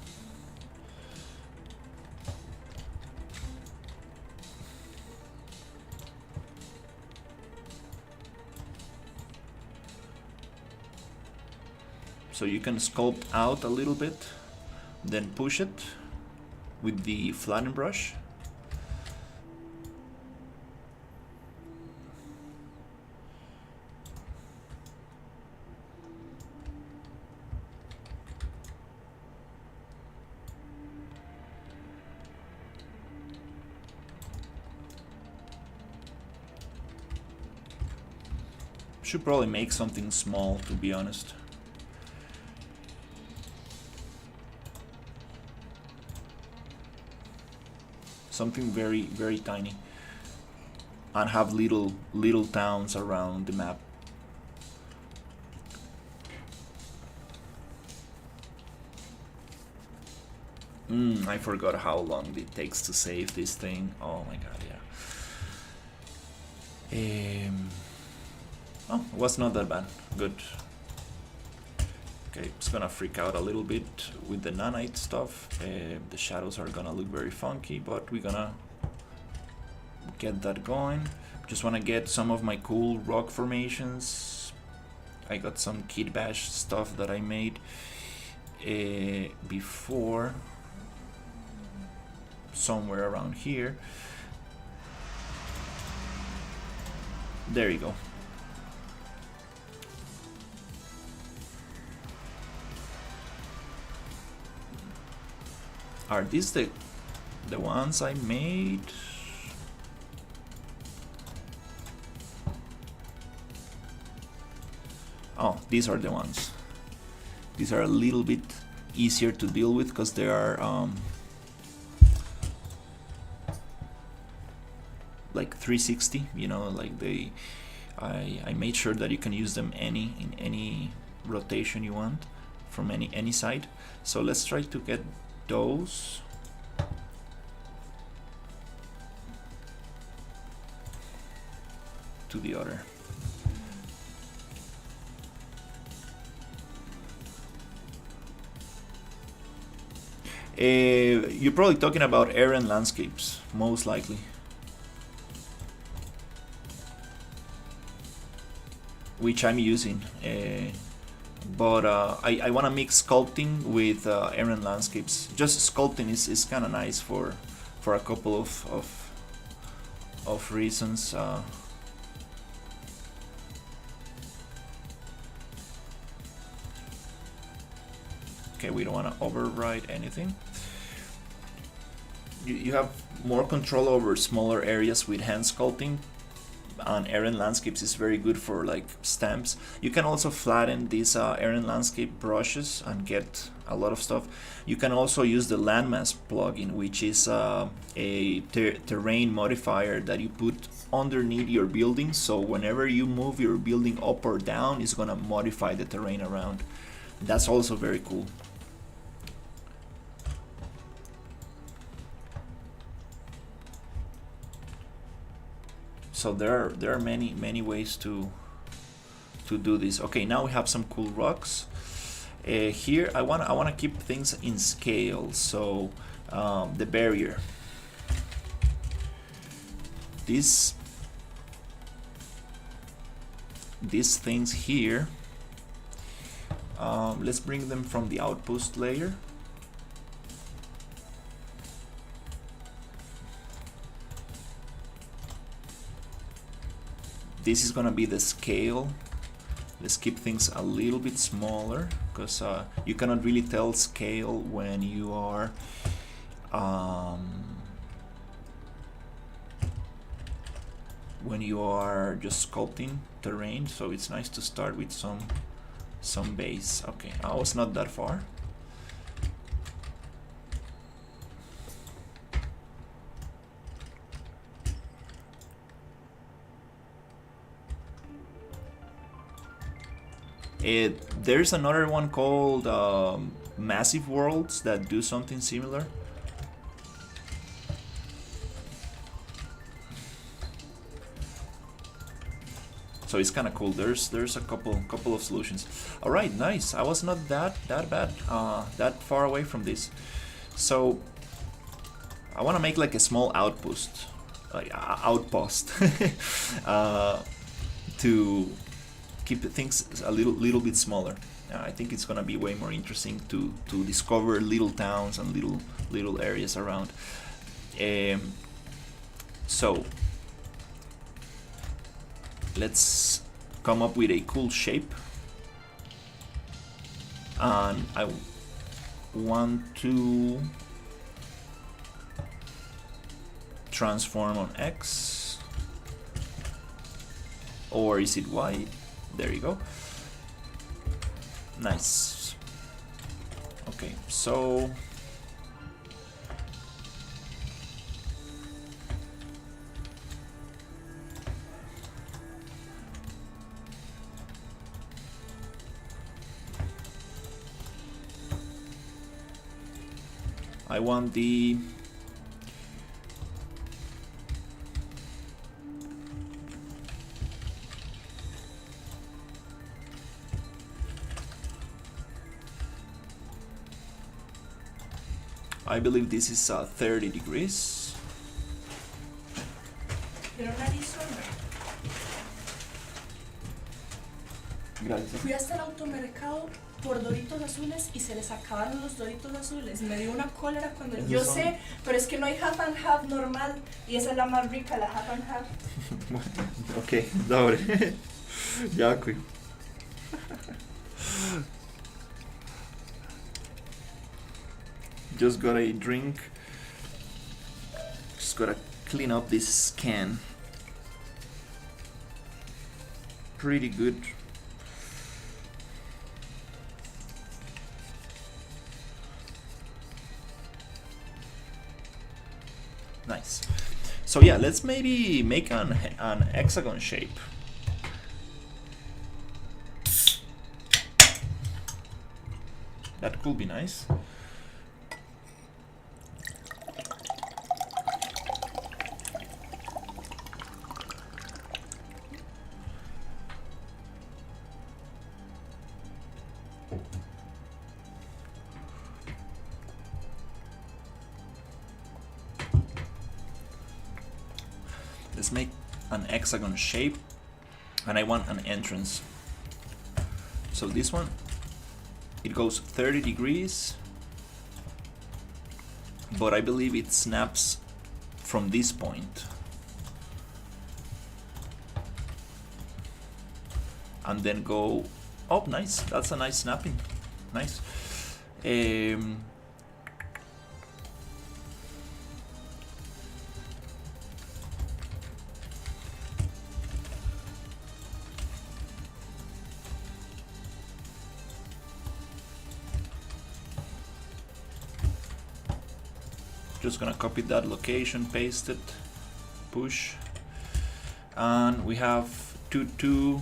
So you can sculpt out a little bit, then push it with the flatten brush. Should probably make something small, to be honest. Something very tiny, and have little towns around the map. I forgot how long it takes to save this thing. Oh my god, yeah. Oh, it was not that bad. Good. Okay, it's gonna freak out a little bit with the nanite stuff. The shadows are gonna look very funky, but we're gonna get that going. Just wanna get some of my cool rock formations. I got some Kid Bash stuff that I made before, somewhere around here. There you go. Are these the ones I made? Oh, these are the ones. These are a little bit easier to deal with because they are like 360, you know, like they I made sure that you can use them in any rotation you want from any side. So let's try to get those. To the other. You're probably talking about Aaron landscapes, most likely. Which I'm using. But I want to mix sculpting with Aaron landscapes. Just sculpting is kind of nice for a couple of of reasons. Okay, we don't want to override anything. You have more control over smaller areas with hand sculpting, and Aren landscapes is very good for like stamps. You can also flatten these Aren landscape brushes and get a lot of stuff. You can also use the landmass plugin, which is a terrain modifier that you put underneath your building, so whenever you move your building up or down, it's gonna modify the terrain around. That's also very cool. So there are many ways to do this. Okay, now we have some cool rocks. Here I wanna keep things in scale. So the barrier. These things here. Let's bring them from the outpost layer. This is gonna be the scale. Let's keep things a little bit smaller, because you cannot really tell scale when you are just sculpting terrain. So it's nice to start with some base. Okay, I was not that far. There's another one called Massive Worlds that do something similar. So it's kind of cool. There's a couple of solutions. All right, nice. I was not that bad, that far away from this. So I want to make like a small outpost to keep things a little bit smaller. I think it's gonna be way more interesting to discover little towns and little areas around. So let's come up with a cool shape, and I want to transform on X, or is it Y? There you go. Nice. Okay, so I want the I believe this is 30 degrees. Pero nadie sombra. Gracias. Fui hasta el automercado por Doritos azules y se les acabaron los Doritos azules. Me dio una cólera cuando yo sé, pero es que no hay half and half normal y esa es la más rica, la half and half. Окей, добре. Дякую. Just got a drink. Just gotta clean up this can. Pretty good. Nice. So yeah, let's maybe make an hexagon shape. That could be nice. Let's make an hexagon shape, and I want an entrance. So this one, it goes 30 degrees, but I believe it snaps from this point. and then go. Oh, nice. That's a nice snapping. Nice. Just gonna copy that location, paste it, push, and we have 2 2.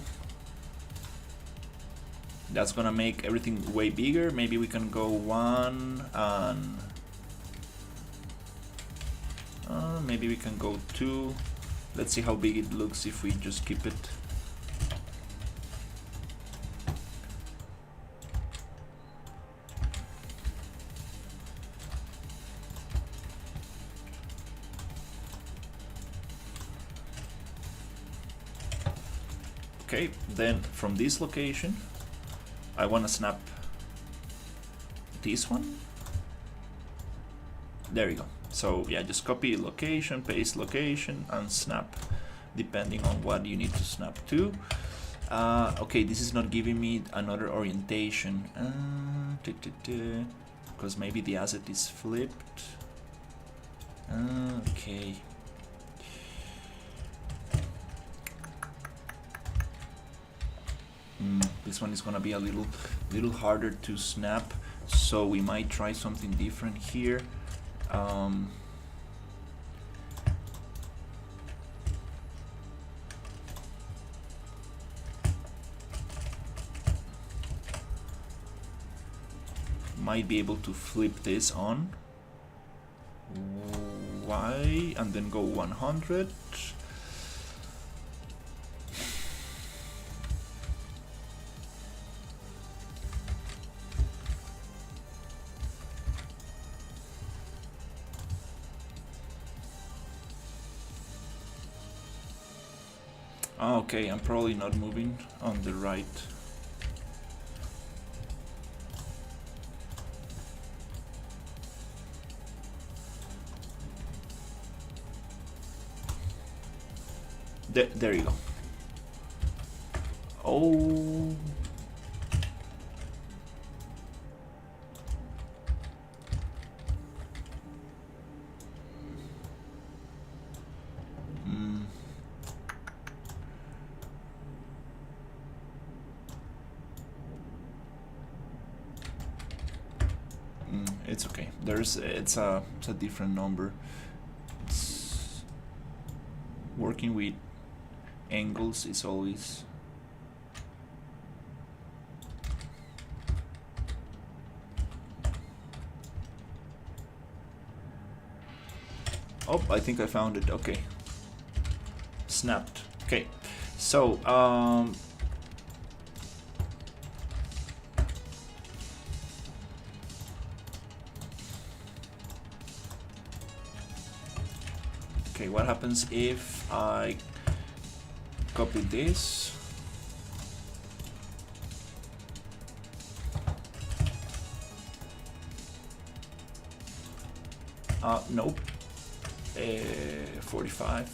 That's gonna make everything way bigger. Maybe we can go 1 and maybe we can go 2. Let's see how big it looks if we just keep it. Okay, then from this location, I want to snap this one. There you go. So yeah, just copy location, paste location, and snap, depending on what you need to snap to. Okay, this is not giving me another orientation, because maybe the asset is flipped. Okay. This one is gonna be a little harder to snap, so we might try something different here. Might be able to flip this on Y and then go 100. Okay, I'm probably not moving on the right. There you go. Oh. It's okay. It's a different number. It's working with angles is always oh, I think I found it. Okay, snapped. Okay, so okay, what happens if I copy this? Nope. 45.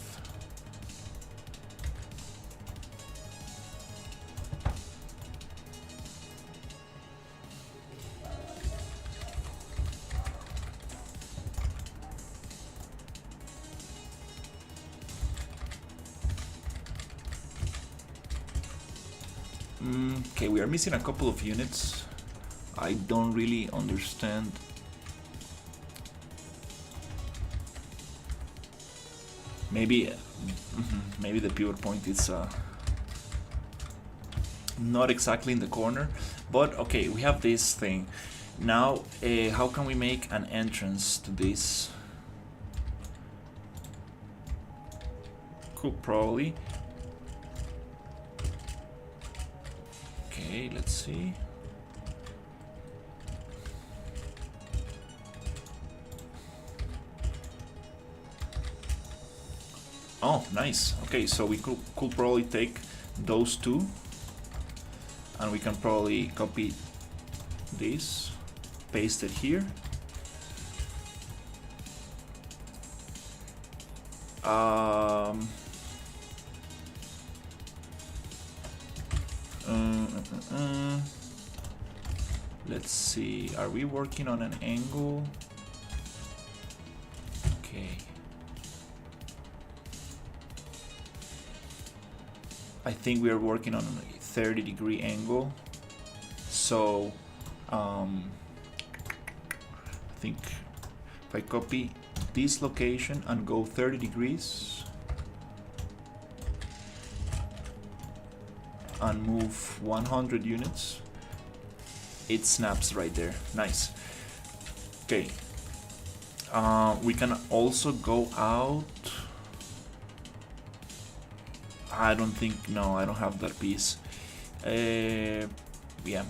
Okay, we are missing a couple of units. I don't really understand. Maybe the pivot point is not exactly in the corner, but okay, we have this thing. Now, how can we make an entrance to this? Cool, probably. Okay, let's see. Oh, nice. Okay, so we could probably take those two, and we can probably copy this, paste it here. Let's see, are we working on an angle? Okay. I think we are working on a 30-degree angle. So, I think if I copy this location and go 30 degrees and move 100 units, it snaps right there. Nice. Okay. We can also go out. I don't think, no, I don't have that piece. Yeah,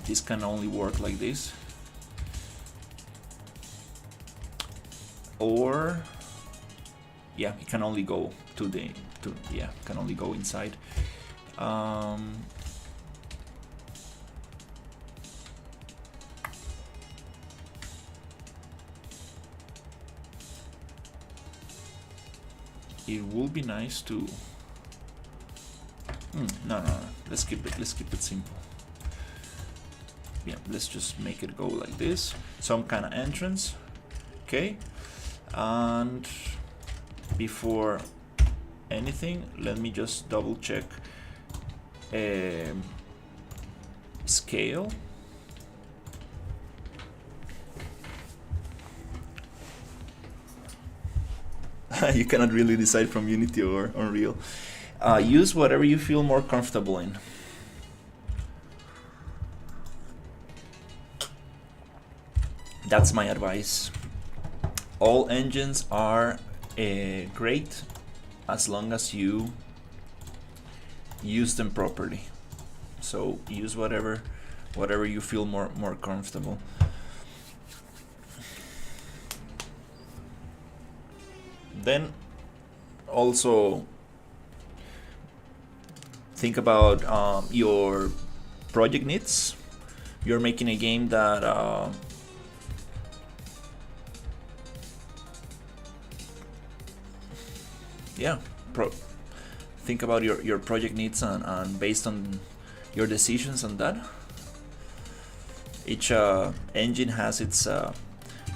this can only work like this. Or, yeah, it can only go yeah, can only go inside. It would be nice to. No. Let's keep it simple. Yeah, let's just make it go like this. Some kind of entrance. Okay. And before anything, let me just double check scale. You cannot really decide from Unity or Unreal. Use whatever you feel more comfortable in. That's my advice. All engines are great as long as you use them properly. So use whatever you feel more comfortable. Then also think about your project needs. You're making a game that think about your project needs and based on your decisions on that. Each engine has its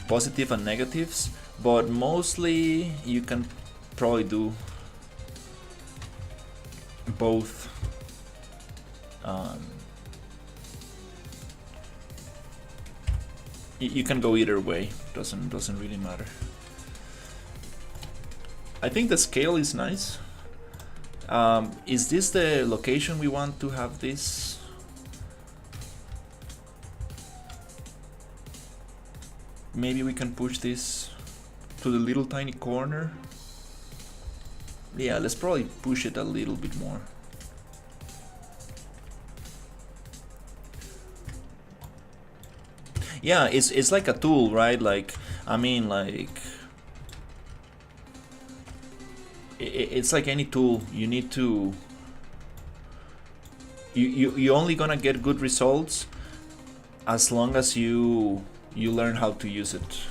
positive and negatives, but mostly you can probably do both. You can go either way. Doesn't really matter. I think the scale is nice. Is this the location we want to have this? Maybe we can push this to the little tiny corner. Yeah, let's probably push it a little bit more. Yeah, it's like a tool, right? Like, I mean, like, it's like any tool. You need to. You only gonna get good results as long as you learn how to use it.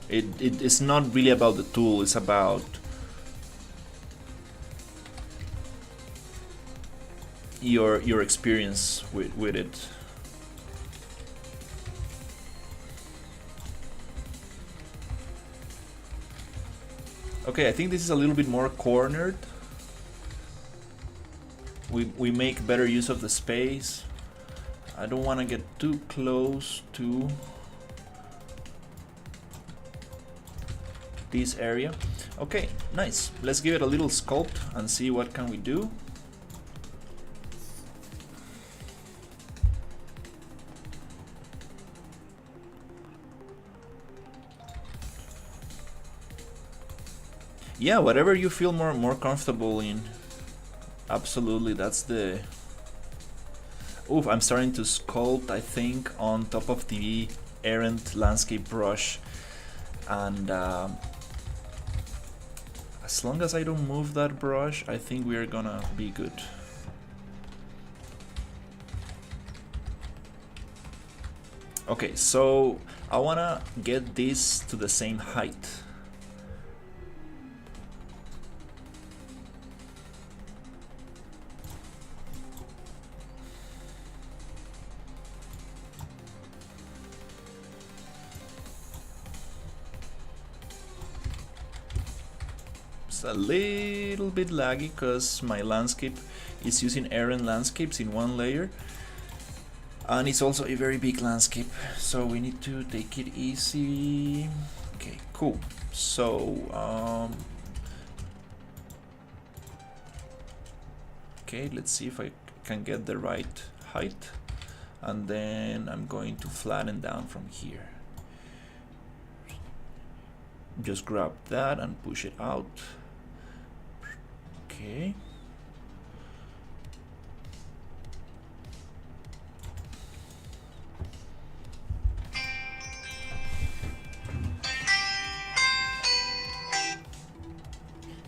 It's not really about the tool. It's about your experience with it. Okay, I think this is a little bit more cornered. We make better use of the space. I don't want to get too close to this area. Okay, nice. Let's give it a little sculpt and see what can we do. Yeah, whatever you feel more comfortable in. Absolutely, that's the. Oof, I'm starting to sculpt, I think, on top of the errant landscape brush, and as long as I don't move that brush, I think we are gonna be good. Okay, so I wanna get this to the same height. it's a little bit laggy because my landscape is using Aaron landscapes in one layer, and it's also a very big landscape, so we need to take it easy. Okay, cool. So okay, let's see if I can get the right height, and then I'm going to flatten down from here. Just grab that and push it out. Okay.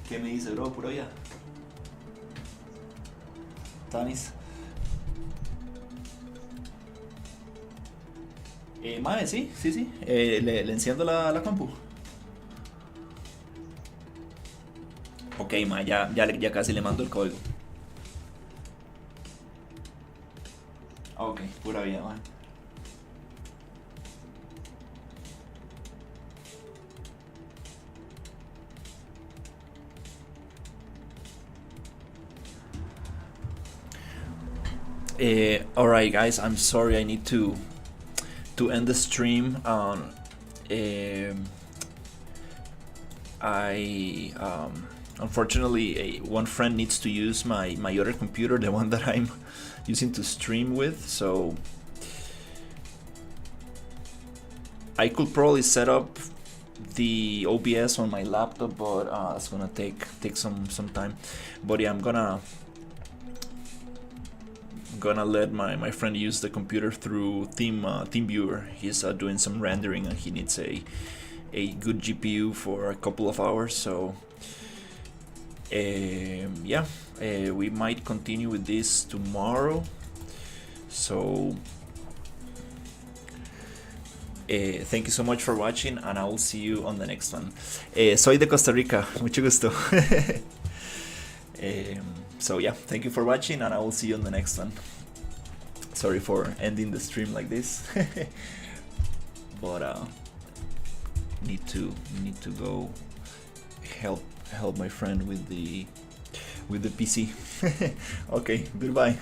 ¿Qué me dice, bro? Puro ya. Tanis. Mae, sí. Le enciendo la compu. Ok, mae, ya casi le mando el código. Ok, pura vida, mae. Alright guys, I'm sorry, I need to end the stream. Unfortunately, one friend needs to use my other computer, the one that I'm using to stream with, so I could probably set up the OBS on my laptop, but it's gonna take some time. But yeah, I'm gonna let my friend use the computer through TeamViewer. He's doing some rendering and he needs a good GPU for a couple of hours, so yeah, we might continue with this tomorrow. So thank you so much for watching, and I will see you on the next one. Soy de Costa Rica, mucho gusto. So yeah, thank you for watching, and I will see you on the next one. Sorry for ending the stream like this, but need to go help my friend with the PC. Okay, goodbye.